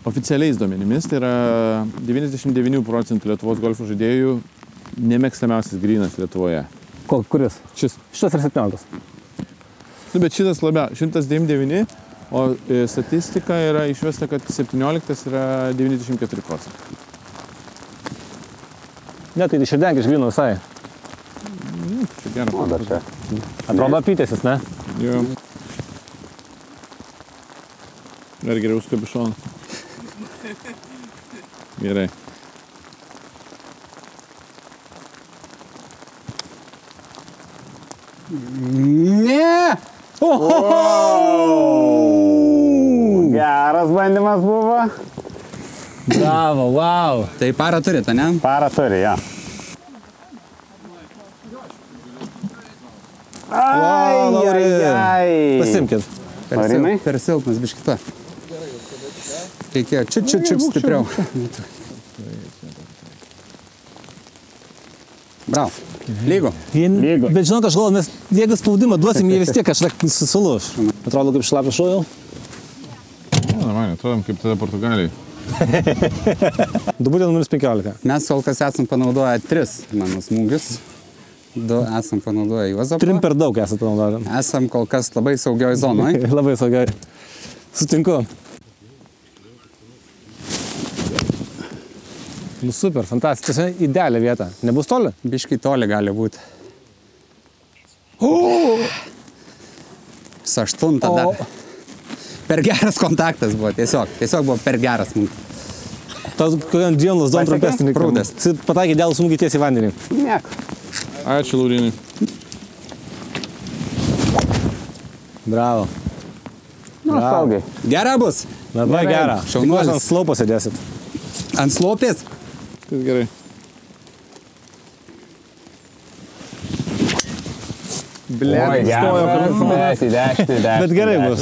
oficialiais duomenimis. Tai yra 99% Lietuvos golfo žaidėjų nemėgstamiausias grynas Lietuvoje. Kuris? Šis. Šitas ir 17. Nu, bet šitas labiau. 199, o statistika yra išvesta, kad 17 yra 94%. Ne, tai širdenk iš gryno visai. Čia geras. Atrodo apytėsis, ne? Jo. Dar geriau su kapišonu. Gerai. Ne! Geras bandymas buvo. Bravo, wow. Tai parą turite, ne? Parą turi, jo. Ai. Pasimkit. Per silpnas biškita. Reikėjo čiut stipriau. Bravo. Lygu. Bet žinok, aš galvoju, mes jeigu spaudimą duosim, jie vis tiek kažkaip susulūš. Atrodo kaip šlapia šuo jau. Na, man, atrodom kaip tada Portugalijai. Dubutė numeris 15. Mes kol kas esam panaudoję 3 mano smūgius. 2 esam panaudoję Juozapą. 3 per daug esate panaudoję. Esam kol kas labai saugioj zonoj. Labai saugiai. Sutinku. Nu super, fantastika. Idealią vietą. Nebus toli? Biškai toli gali būti. Su 8 dar. Per geras kontaktas buvo, tiesiog buvo per geras smūgis. Tas kokiam 2 lazdom trumpesnį. Prūdas. Pataikė dėl smūgį tiesiai į vandenį. Niek. Ačiū, Laurinai. Bravo. Saugiai. Gera bus. Labai gera. Šaunuolis. Ant slopo sėdėsit. Ant slopės. Tai gerai. Oi, geras. Bet gerai bus.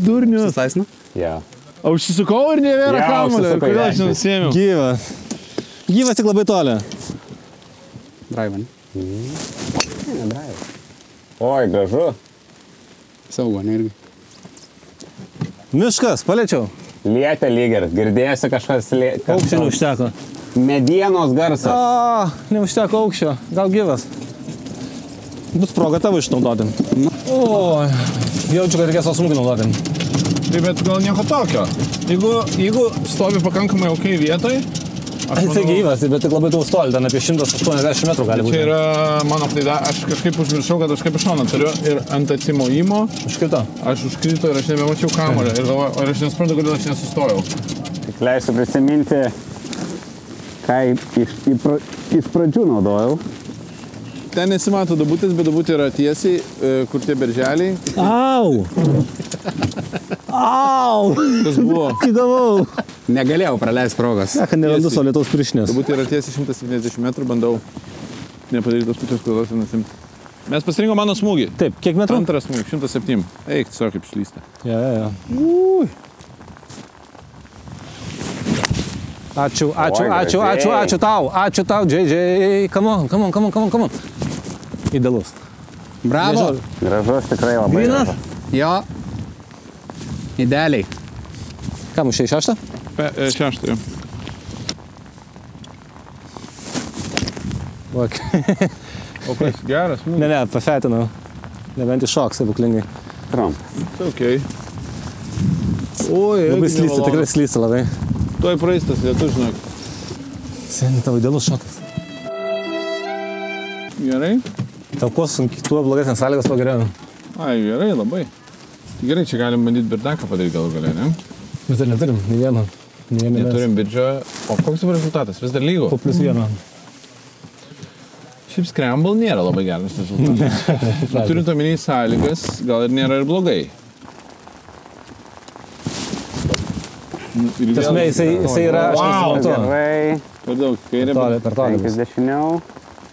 Durnius. Suslaisnu? Jo. O užsisukau ir nevėra Jo, kamulio. užsisukai, Kodėl aš dešinį. nenusėmiau? Gyvas. Gyvas tik labai toli. Drive, ne? Oi, gražu. Saugo, ne irgi. Miškas, paliečiau. Lietė lyger. Girdėjosi kažkas Aukščio neužteko. medienos garsas. O, neužteko aukščio. Gal gyvas. Bus proga tavo išnaudoti. O, jaučiu, kad reikės smūgį naudoti. Tai bet gal nieko tokio. Jeigu stovi pakankamai aukai vietoj, Jisai gyvas, bet tik labai daug toli, ten apie 180 metrų gali būti. čia yra mano klaida, aš kažkaip užmiršau, kad aš kaip iš šono turiu ir ant atsimojimo Užkrito. aš užkrito ir aš nebemačiau kamulio ir galvoju, ar aš nesuprantu, kodėl aš nesustojau. Tik leisiu prisiminti, ką iš pradžių naudojau. Ten nesimato dubutis, bet dubutė yra tiesiai, kur tie berželiai. Au! Au! Kas buvo? Įgavau. Negalėjau praleisti progos. Seka, nerandu savo lietaus pirštinės. Dubutė yra tiesiai 170 metrų, bandau nepadaryti tos pačios klaidos ir nusimti. Mes pasirinko mano smūgį. Taip, kiek metrų? Antras smūgis, 107. Eik, tiesiog kaip slysta. Ja. Ačiū tau, JJ. Come on. Idealus. Bravo. Gražus tikrai labai. Vynas? Jo. Idealiai. Ką, mušė į 6? 6. O kas geras smūgis? Ne, pafetinau. Nebent iššok, stebuklingai. Trumpas. Okay. Oi, Labai slysta, tikrai slysta labai. Tuoj praeistas lietus, žinok. Seniai, tavo idealus šokas. Gerai? Tau kuo sunkiai, tuo blogesnės sąlygos, tuo geriau. Ai, gerai, labai. Gerai, čia galim bandyti birdaką padaryti galų galę, ne? Vis dar neturim, nei vieno. Neturim birdžio. O koks dabar rezultatas? Vis dar lygo? Po +1. Šiaip scramble nėra labai geras rezultatas. Turint omeny sąlygas, gal ir nėra ir blogai. Tasme, jisai yra, aš nesuprantu. Gerai. Per daug, kairė. Per toli. 5 dešiniau.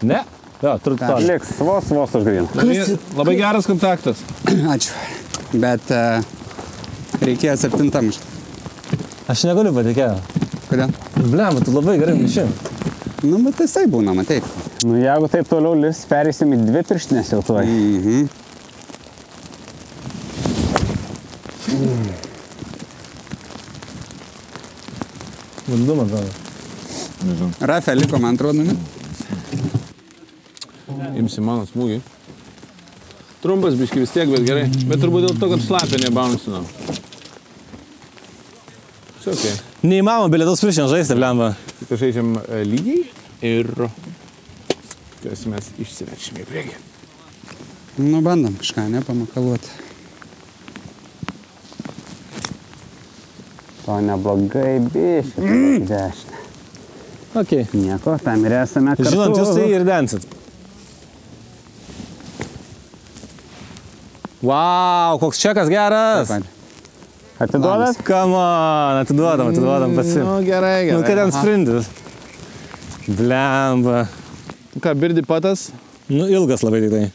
Ne? Jo, turiu toli. Liks vos užgrint. Labai geras kontaktas. Ačiū. Bet reikėjo 7 mušti. Aš negaliu patikėti. Kodėl? Blem, tu labai gerai muši. Nu, bet tai būna, matai. Nu, jeigu taip toliau lis, pereisim į 2 pirštinės jau tuoj. Vandu, man atrodo. Rafe liko, man atrodo, ne? Imsi mano smūgį. Trumpas biški vis tiek, bet gerai. Bet turbūt dėl to, kad šlapė nebouncino. Čia okei. Neįmanoma bilietaus pirštinės žaisti, blemba. Tai žaidžiam lygiai ir tikiuosi mes išsiveršime į priekį. Nu, bandom kažką, ne, pamakaluoti. To neblogai biški. Dešinę. Okay. Nieko, tam ir esame kartu. Žinant, jūs tai ir densit. Wow, koks čekas geras. Atiduodat? Come on, atiduodam pasi. Nu, gerai. Nu, kad ten sprintis. Blemba. Ką, birdi patas? Nu, ilgas labai tik tai.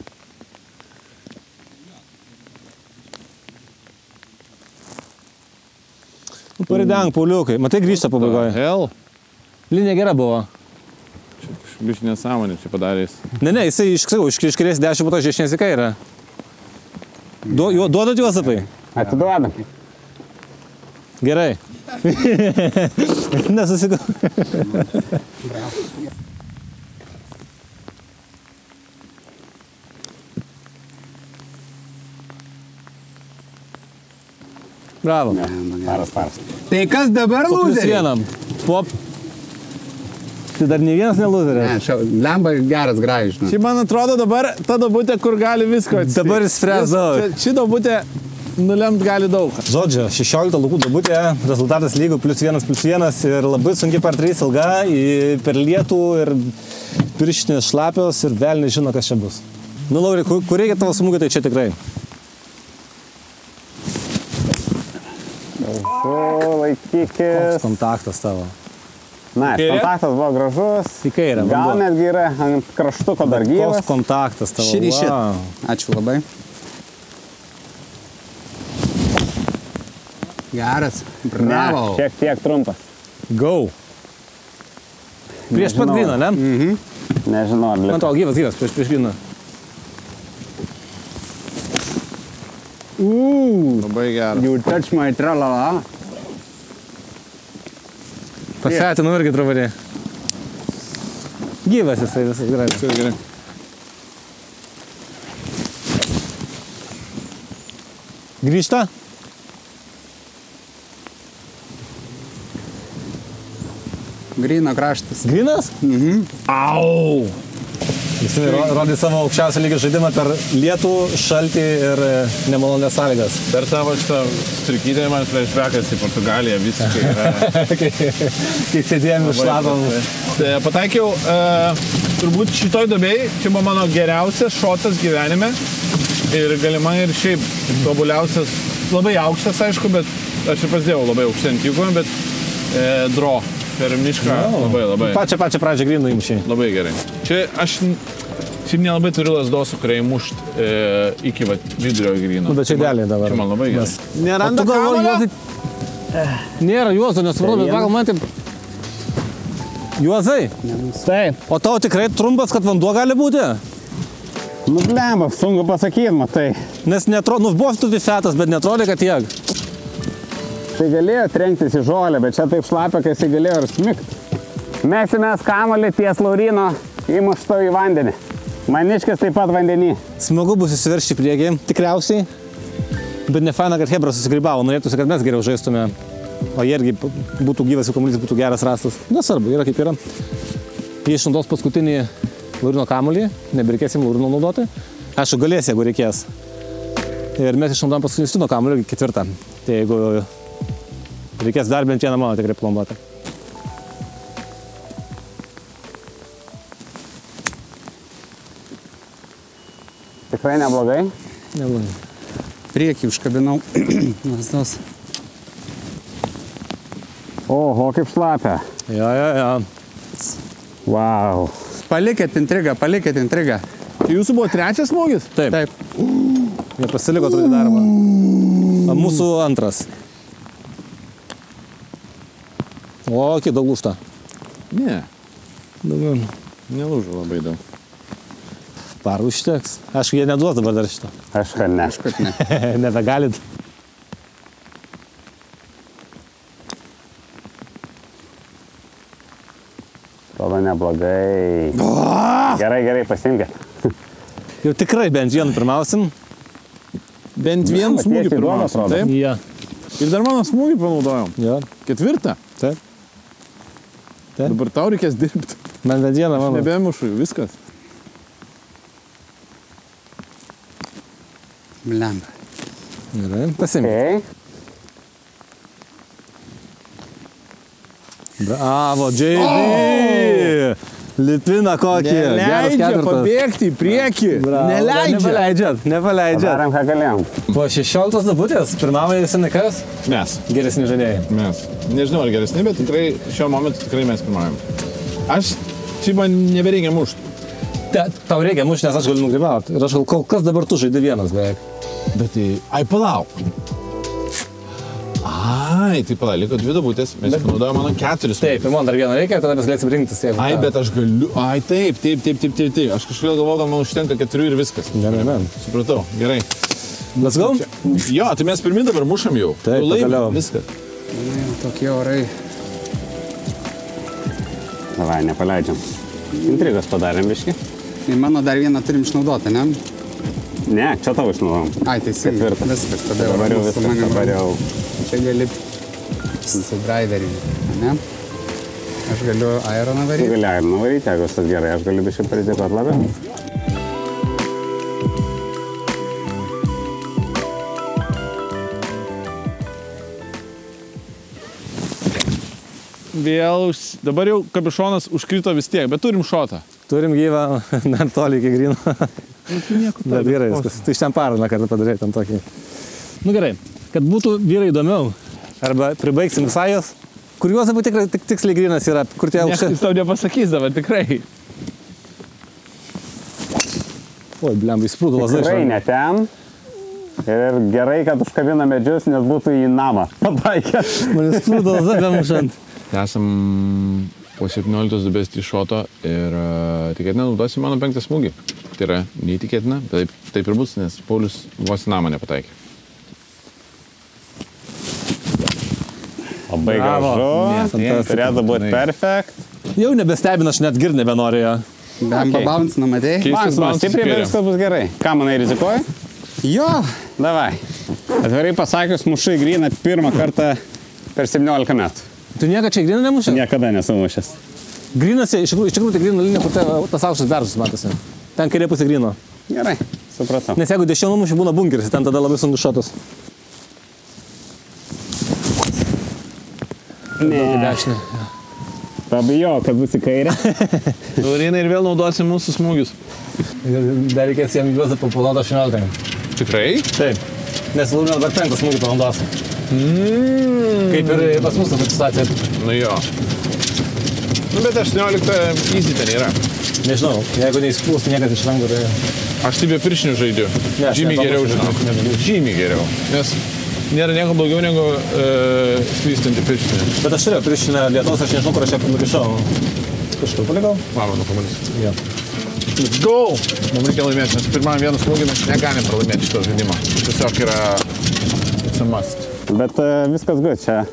Paridenk, Pauliukai. Matai, grįžta pabaigoje. Hell. Linija gera buvo. biškai nesąmonė čia padaręs. Ne, jisai iš kairės 10, po to žiešinės į kairę. Duodat Juozapai? Atiduodam. Gerai. Nesusikau. Bravo. Paras. Tai kas dabar Plius lūzeriai? vienam. Pop. Tai dar ne vienas nelūzeris. Lemba geras gražinus. Šiaip man atrodo dabar ta duobutė, kur gali visko atsitikti. Dabar jis spręs daug. Ši duobutė nulemt gali daug. Žodžiu, 16 laukų duobutė, rezultatas lygu +1 ir labai sunkiai par 3 ilga, per lietų ir pirštinės šlapios ir velniai žino, kas čia bus. Nu, Lauri, kur reikia tavo smūgio, tai čia tikrai. Laikykis. Kontaktas tavo. Na, kontaktas buvo gražus. Į kairę. Gal netgi yra ant kraštuko dar gyvas. Koks kontaktas tavo. Šit. Wow. Ačiū labai. Geras. Bravo. Ne, šiek tiek trumpas. Go. Prieš pat gryną, ne? Nežinau, ar Man tavo gyvas, prieš gryną. Labai geras. You touch my tralala. Pasvetinu irgi truputį. Gyvas jisai visas gerai. Gerai. Grįžta? Gryno kraštas. Grynas? Au! Jis rodė savo aukščiausio lygio žaidimą per lietų, šaltį ir nemalonės sąlygas. Per tavo šitą strikytę man flashbackas į Portugaliją visiškai yra. Kai sėdėjom išlatom. Pataikiau, turbūt šitoj duobėj, čia buvo mano geriausias šotas gyvenime ir galimai ir šiaip tobuliausias, labai aukštas aišku, bet aš ir pasidėjau labai aukštą ant jėgų, bet draw per mišką labai. Pačią pradžią grynų įmušiai. Labai gerai. Čia aš šiaip nelabai turiu lasdosų, kuriai mušt iki vidurio gryno. Nu, bet čia idealiai dabar. Čia man labai gerai. Neranda kamuolio? Nėra Juozo, nesupratau, bet pagal man taip... Juozai? Taip. O tau tikrai trumpas, kad vanduo gali būti? Nu, blemba, sunku pasakyti, matai. Nes netrodo, nu, buvo fetas, bet netrodė, kad tiek. Tai galėjo trenktis į žolę, bet čia taip šlapia, kai jisai galėjo ir smigt. Mesimės kamuolį ties Laurino įmušto į vandenį. Maniškis taip pat vandenį. Smagu bus įsiveršti į priekį, tikriausiai. Bet ne faina, kad Hebra susigrybavo. Norėtųsi, kad mes geriau žaistume. O jie irgi būtų gyvas, jų kamuolys būtų geras rastas. Nesvarbu, yra kaip yra. Jie išnaudos paskutinį Laurino kamuolį. Nebereikėsim Laurino naudoti. Aišku, galės, jeigu reikės. Ir mes išnaudojam paskutinį Justino kamuolį 4. Tai jeigu reikės dar bent vieną mano tikrai plombuoti. Tikrai neblogai. Neblogai. Priekį užkabinau. Lasdos. Oho, kaip šlapia. Jo. Wow. Palikėt intrigą. Jūsų buvo trečias smūgis? Taip. Jie pasiliko trūdį darbą. O mūsų antras. O, kiek daug lūžta. Ne, Daugiau. nelūžo labai daug. Parų užteks. Aišku, jie neduos dabar dar šito. Aš kad ne. Kad ne. Nebegalit. Atrodo neblogai. Gerai, pasiimkit. Jau tikrai bent vienu pirmausim. Bent vieną smūgį tiesiai duoda, pirmiausia. atrodo. Taip. Ja. Ir dar mano smūgį panaudojom. Jo. 4. Taip. Taip. Dabar tau reikės dirbti. Man bent vieną mano. Nebemušu, viskas. Blemba. Gerai, pasimk. Okay. Bravo, JB! Litvina kokį. Geras Neleidžia ketvirtas. pabėgti į priekį. Neleidžia. Nepaleidžiat. Darėm, ką galėjom. Po 16 debutės, pirmavai Senekas, Mes. geresni žaidėjai. Mes. Nežinau, ar geresni, bet tikrai šiuo momentu tikrai mes pirmaujam. Aš, čia man nebereikia mušti. Tau reikia mušti, nes aš galiu nugribauti. Ir aš kol kas dabar tu žaidži vienas beveik. Bet tai, ai palauk. Ai, tai pala, liko 2 duobutės, mes panaudojame mano 4. Taip, ir man dar vieną reikia, tada mes galėsim rinktis. Ai, bet aš galiu. Ai, taip. Aš kažkaip galvoju, kad man užtenka 4 ir viskas. Gerai. Supratau, gerai. Let's go? Jo, tai mes pirmin dabar mušam jau. Taip, pagaliau. Viskas. Tokie orai. Davai, nepaleidžiam. Intrigas padarėm biškį. Ir mano dar vieną turim išnaudoti, ne? Ne, čia tavo išnaudojom. Ai, teisingai. Ketvirtas. Viskas, tada Dabar jau su viskas, manim. dabar jau. Čia gali su driverinį, ne? Aš galiu aeroną Tu varyti. gali aeroną varyti, jeigu viskas gerai, aš galiu biškį pridėkot labiau. Vėl, dabar jau kabišonas užkrito vis tiek, bet turim šotą. Turim gyvą, dar toli iki grino. Bet gerai viskas. Tai iš ten paraną kartą padarė ten tokį. Nu gerai, kad būtų vyrai įdomiau. Arba pribaigsim visai jos. Kur juos abu tikrai tiksliai grinas yra, kur tie aukšti. Jis tau nepasakys dabar, tikrai. Oi, blemba, įsprūdo lazda. Tikrai ne ten. Ir gerai, kad užkabina medžius, nes būtų į namą pataikęs. Man įsprūdo lazda bemušant. Esam po 17 dubės 3 šoto ir tikėtina naudosim mano 5 smūgį. Tai yra neįtikėtina, bet taip ir bus, nes Paulius vos į namą nepataikė. Labai gražu. Turėtų būti perfekt. Jau nebestebina, aš net girdi nebenorėjo. Bamba bounce, numatėjai? Man stipriai, bet viskas bus gerai. Ką manai, rizikuoji? Jo! Davai. Atvirai pasakius, mušai gryną pirmą kartą per 17 metų. Tu niekada čia gryną nemušė? Niekada nesumušęs. Grynas, iš tikrųjų tai gryno linija, kur tas aukštas beržas matosi. Ten kairė pusė gryno. Gerai, supratau. Nes jeigu dešinė numušė, būna bunkeris, ten tada labai sunku šotas. Ne. Dešinė. Pabijo, kad bus į kairę. Laurinai ir vėl naudosim mūsų smūgius. Dar reikės jam juozą papuoloti 18. Tikrai? Taip. Nes Laurinas dar 5 smūgį panaudos. Kaip ir pas mūsų tokia situacija. Nu jo. Nu bet 18 easy ten yra. Nežinau, jeigu neįspūs, niekas iš rankų, tai... Aš taip be piršinių žaidžiu. Ne, aš Žymiai geriau, nepaprašau, žinau. Žymiai geriau. Nes nėra nieko blogiau negu slystanti piršinė. Bet aš turėjau piršinę Lietuvos, aš nežinau, kur aš ją nukišau. Kažkur palikau? Mama, nukomunys. Jo. Let's go! Mums reikia laimėti, nes pirmam vienu smūgiu mes negalim pralaimėti šito žaidimo. Tiesiog yra it's a must. Bet viskas good, čia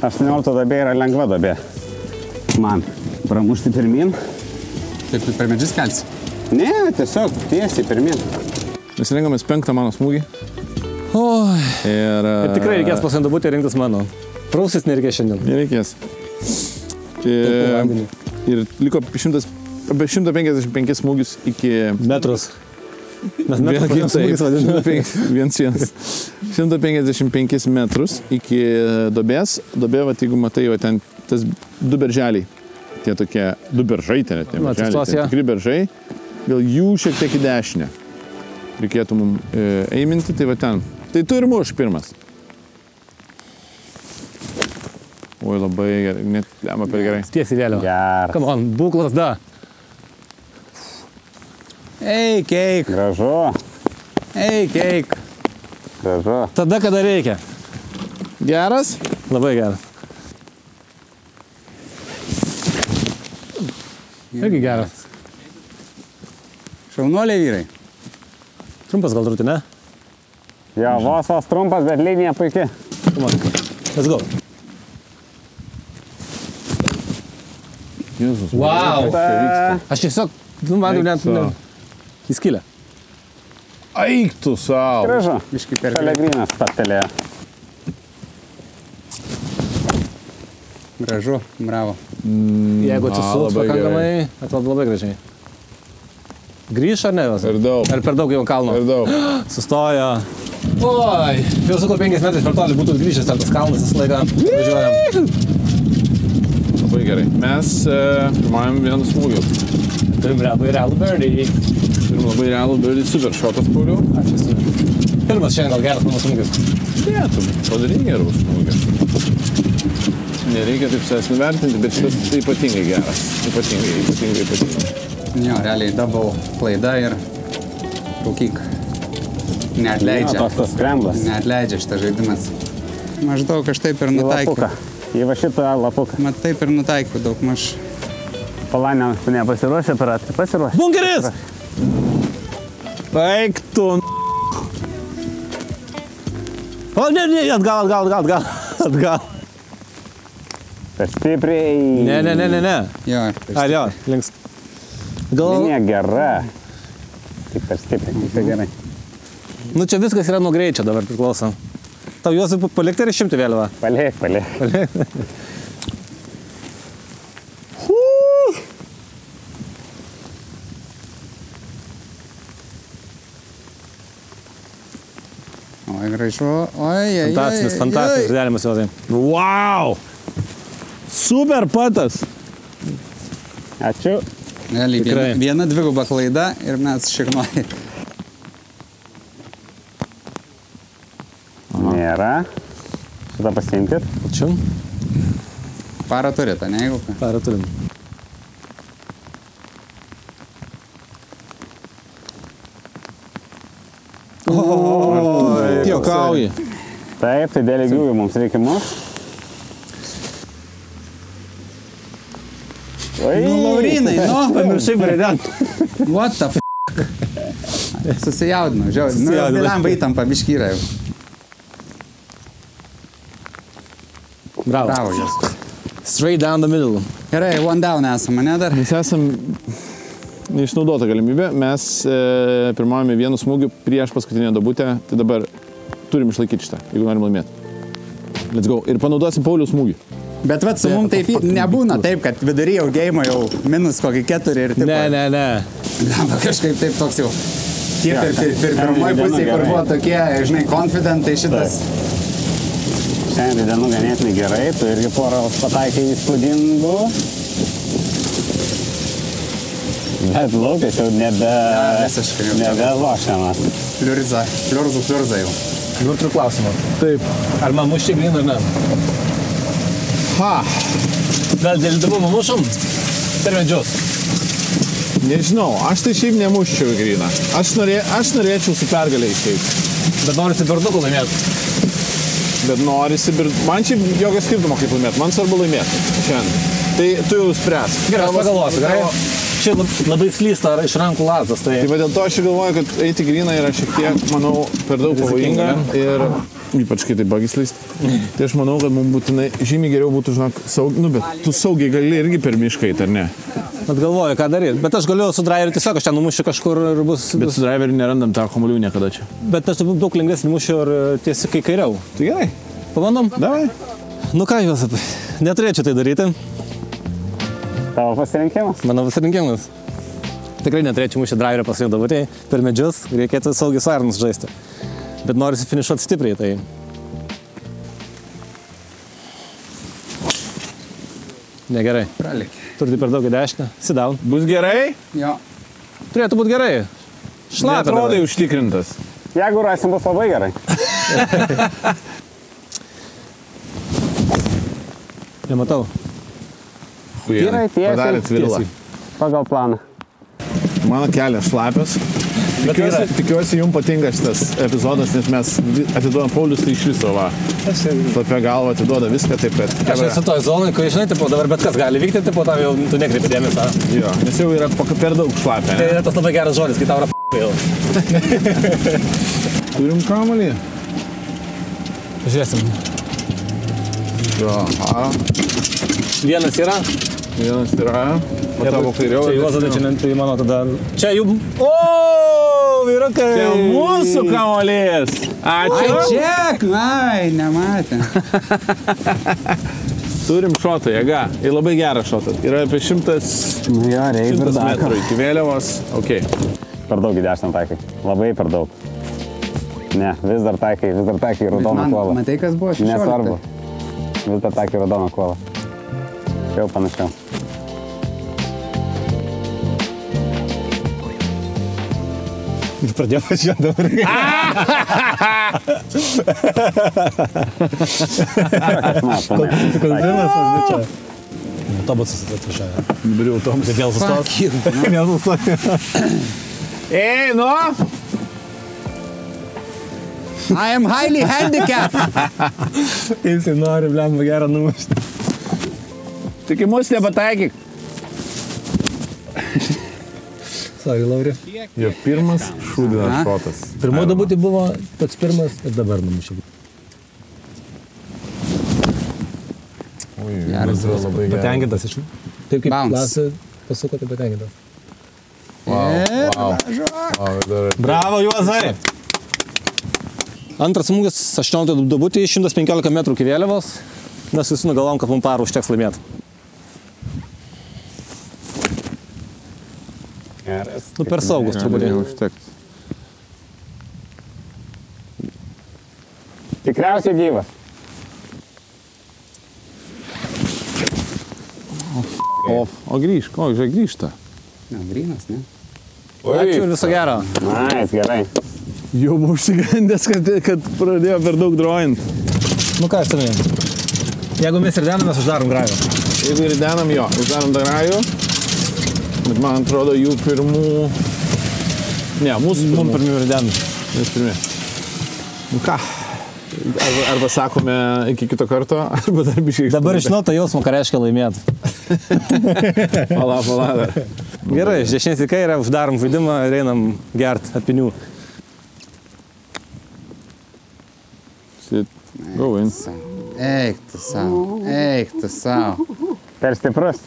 18 duobė yra lengva duobė. Man pramušti pirmin. Taip, per medžius kelsi. Ne, tiesiog tiesiai pirmin. Mes renkamės 5 mano smūgį. Oi. Ir tikrai reikės pasandabūti ir rinktis mano. Prausis nereikės šiandien. Nereikės. Ir liko apie 155 smūgius iki... Metrus. Mes metrus smūgis vadiname. 155 metrus iki duobės. Duobė, va, jeigu matai, va, ten tas 2 berželiai. Tie tokie 2 beržai, ten net ne berželiai. Ten tikri beržai. Gal jų šiek tiek į dešinę. Reikėtų mums eiminti, tai va ten. Tai tu ir muš pirmas. Oi, labai gerai. Net lemą per gerai. Tiesiai vėliau. Geras. Come on, būk lazda. Eik, eik. Gražu. Eik, eik. Gražu. Tada, kada reikia. Geras? Labai geras. Irgi geras. Šaunuoliai vyrai. Trumpas gal trūti, ne? Jo, vos trumpas, bet linija puikiai. Come on. Let's go. Jėzus. Wow. Aš tiesiog, man jau net įskylė. Eik tu savo. Gražu. Biškai per Šalia grynas stabtelėjo. Gražu, bravo. Jeigu atsisuks labai pakankamai, atrodo labai gražiai. Grįš ar ne jos? Per daug. Ar per daug jau kalno? Per daug. Sustojo. Oi, jau suko 5 metrais per toli būtų grįžęs, ar tas kalnas visą laiką važiuojam. Labai gerai. Mes pirmajam vienu smūgiu. Turim labai realų birdį. Turim labai realų birdį. Super šotas, Pauliau. Aš esu. Pirmas šiandien gal geras mano smūgis. Ne, tu padarai gerų smūgį. Nereikia taip savęs nuvertinti, bet šitas ypatingai geras. Ypatingai. Jo, realiai double klaida ir rūkyk. Neatleidžia. Toks tas skremblas. Neatleidžia šitas žaidimas. Maždaug aš taip ir nutaikiau. Į va šitą lapuką. Mat taip ir nutaikiau daug maž. Palanė, tu nepasiruošę, piratai pasiruošę. Bunkeris! Eik tu. O, ne, atgal. Per stipriai. Ne. Jo, Ar jo, links. Gal... Ne, gera. Tik per stipriai, tai gerai. Nu, čia viskas yra nuo greičio dabar priklauso. Tau juos palikti ir išimti vėliavą? Palik. Oi, gražu. Oi. Fantastinis dėlimas jau tai. Wow! Super patas. Ačiū. Realiai, viena dviguba klaida ir mes šiknoj. Nėra. Šitą pasiimkit. Ačiū. Parą turite, ne, jeigu ką? Parą turim. Juokauji. Taip, tai dėl lygiųjų mums reikia mus. Nu, Laurinai, Pamiršai prident. What the f***? Susijaudinu, žiaudinu. Nu, vėliam įtampa biškyra jau. Bravo. Jos. Straight down the middle. Gerai, one down esame, ne dar? Mes esam neišnaudota galimybė. Mes pirmavome vienu smūgiu prieš paskutinę duobutę. Tai dabar turim išlaikyti šitą, jeigu norim laimėti. Let's go. Ir panaudosim Pauliaus smūgį. Bet vat su mum taip nebūna taip, kad vidury jau geimo jau minus kokį 4 ir taip. Ne. Kažkaip taip toks jau. Tie pirmoji pusė, kur buvo tokie, žinai, confident, tai šitas. Šiandien dienų ganėtinai gerai, tu irgi porą pataikai įspūdingų. Bet laukas jau nebelošiamas. Fliurza jau. Dabar turiu klausimą. Taip. Ar man mušti gryn ar ne? Ha! Gal dėl įdomumo mušam? Per medžius. Nežinau, aš tai šiaip nemuščiau į gryną. Aš norėčiau su pergalė išeiti. Bet norisi per daug laimėti. Bet norisi, man šiaip jokio skirtumo kaip laimėti. Man svarbu laimėti šiandien. Tai tu jau spręs. Gerai, aš pagalvosiu, gerai? Čia labai slysta iš rankų lazdas. Tai va dėl to aš galvoju, kad eiti gryną yra šiek tiek, manau, per daug pavojinga. Ir ypač kai tai bagis lyst. Tai aš manau, kad mums būtinai žymiai geriau būtų, žinok, saugiai. Nu, bet tu saugiai gali irgi per mišką eiti, ar ne? Bet galvoju, ką daryti. Bet aš galiu su driveriu tiesiog, aš ten numušiu kažkur ir bus... Bet su driveriu nerandam tą kamuolių niekada čia. Bet aš daug lengvesnį mušiu ir tiesiog kai kairiau. Tai gerai. Pabandom? Davai. Nu ką, Juozapai, neturėčiau tai daryti. Tavo pasirinkimas? Mano pasirinkimas. Tikrai neturėčiau mušti driverio pasirinkti dabar, tai per medžius reikėtų saugiai su Arnus žaisti. Bet norisi finišuoti stipriai, tai... Negerai. Pralik. Turite per daug į dešinę. Sit down. Bus gerai? Jo. Turėtų būti gerai. Šlapia. Netrodai užtikrintas. Jeigu rasim, bus labai gerai. Nematau. Gerai, Padarėt virlą. Pagal planą. Mano kelias šlapias. Tikiuosi, jums patinka šitas epizodas, nes mes atiduodam Paulius, tai iš viso va. Slapia galva atiduoda viską, taip kad... Aš esu toj zonai, kai žinai, tipo, dabar bet kas gali vykti, tipo, tau jau tu nekreipi dėmesio. Jo, nes jau yra per daug šlapia. Tai yra tas labai geras žodis, kai tau yra jau. Turim kamuolį? Žiūrėsim. Aha. Vienas yra. Vienas yra. O tavo kairiau. Čia Juozadai, čia tai mano tada... Čia jų... O, vyrukai! Čia mūsų kamuolys. Ačiū. Ai, čia! Ai, nematė. Turim šotą, jėga. Ir labai gerą šotą. Yra apie 100 metrų iki vėliavos. Ok. Per daug į dešinę taikai. Labai per daug. Ne, vis dar taikai raudoną kuolą. Matai, kas buvo 16? Nesvarbu. Vis dar taikai raudoną kuolą. Jau panašiau. Jis pradėjo važiuoti dabar. Konfinas, bet čia. Autobusas atvažiavo. Dabar jau autobusas. Vėl sustos. Vėl sustos. Ei, nu! I am highly handicapped. Jisai nori, blemba, gerą numušti. Tik į mus nepataikyk. Sorry, Lauri. Jo pirmas šūdinas šotas. Pirmo dabūtį buvo pats pirmas ir dabar numušė. Geras, labai geras. Patenkintas iš... Taip kaip Bounce. klasė pasuko, tai patenkintas. Bravo, Juozai! Antras smūgis 18 dabūtį, 115 metrų iki vėliavos. Mes visi nugalvom, kad mums parų užteks laimėti. Geras. Nu, per saugus truputį. Užteks. Tikriausiai gyvas. O grįžk, grįžta. Na, grynas, ne? Ačiū ir viso gero. Nice, gerai. Jau buvau užsigandęs, kad pradėjo per daug drojant. Nu ką, aš tavim. Jeigu mes ir denam, mes uždarom grajų. Jeigu ir denam jo, uždarom tą grajų. Bet man atrodo jų pirmų... Ne, mūsų Mums pirmių ir denam. Mes pirmi. Nu ką? Arba sakome iki kito karto, arba dar biškai. Dabar žinau tą jausmą, ką reiškia laimėti. Pala dar. Gerai, iš dešinės į kairę, uždarom žaidimą ir einam gert apinių. Sit. Go in. Eik tu savo. Per stiprus.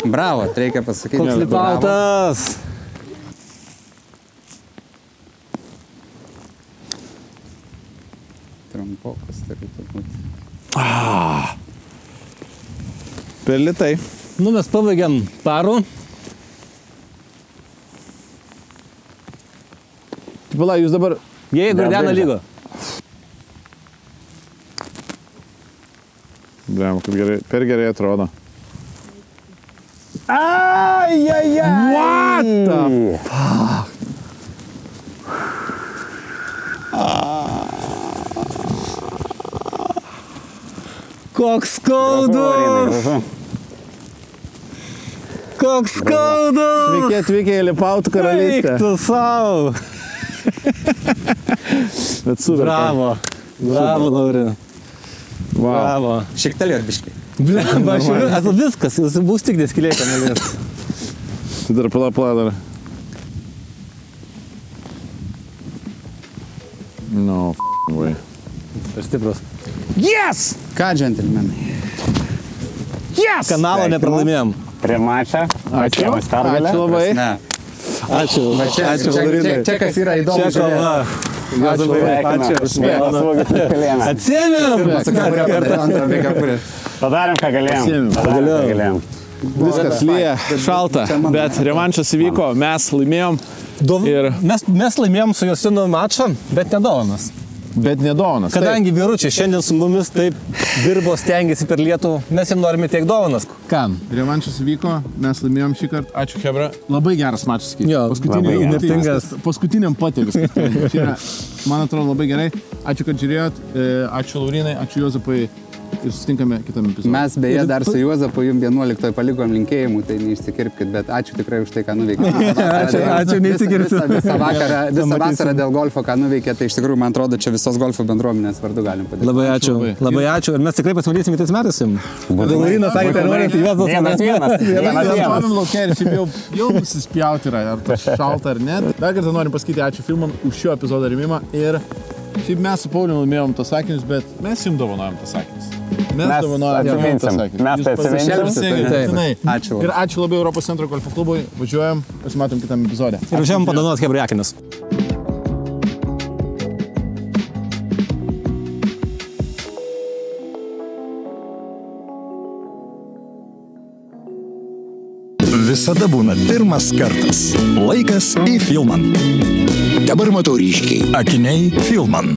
Bravo, reikia pasakyti. Koks lipautas. Trumpokas turėtų būti. Per lėtai. Nu, mes pabaigiam parų. Pala, jūs dabar... Jeigu ir dena lygo. Blem, kaip gerai, per gerai atrodo. What the fuck? Koks skaudus! Koks skaudus! Sveiki atvykę į Lipautų karalystę. Eik tu savo! Bet super. Bravo. Bravo, Lauri. Wow. Bravo. Šiek tiek biškai. Blemba, aš jau viskas, jūs bus tik neskilėj kamelės. Tai dar pala dar. No, way. Per stiprus. Yes! Ką, džentelmenai? Yes! Kanalo nepralaimėjom. Prie mačą. Ačiū. Ačiū labai. Ne. Ačiū. Ačiū, čia kas yra įdomu. Čia kova. Ačiū. Atsėmėm. Padarėm, ką galėjom. Viskas lyja, šalta, bet revanšas įvyko, mes laimėjom. Mes laimėjom su Justinu mačą, bet nedovanas. Bet nedovanas. Kadangi vyručiai šiandien su mumis taip dirbo, stengiasi per Lietuvą, mes jiems norime tiek dovanas. Kam? Revanšas įvyko, mes laimėjom šį kartą. Ačiū, Hebra. Labai geras mačas. Jo, Paskutiniam patė viskas. Čia yra, man atrodo, labai gerai. Ačiū, kad žiūrėjot. Ačiū Laurinai, ačiū Juozapai. Ir susitinkame kitame epizode. Mes beje dar su Juozapu jums 11 palikom linkėjimų, tai neišsikirpkit, bet ačiū tikrai už tai, ką nuveikėte. Ačiū, neįsikirpsiu. Visą vakarą dėl golfo, ką nuveikėte, tai iš tikrųjų, man atrodo, čia visos golfo bendruomenės vardu galim padaryti. Labai ačiū. Labai ačiū. Ir mes tikrai pasimatysim kitais metais jums. Laurinas sakė, kad norite Juozas. Vienas laukia ir šiaip jau nusispjauti yra, ar tas šalta ar ne. Dar kartą norim pasakyti ačiū Filman už šio epizodo rėmimą. Ir šiaip mes su Pauliu laimėjom tas sakinius, bet mes jums dovanojom tas sakinius. Mes dovanojom tas sakinius. Mes tai atsiminsim. Ačiū. Ir ačiū labai Europos centro golfo klubui. Važiuojam, pasimatom kitam epizode. Ir važiuojam padovanot Hebra akinius. Visada būna pirmas kartas. Laikas į Filman. Dabar matau ryškiai. Akiniai Filman.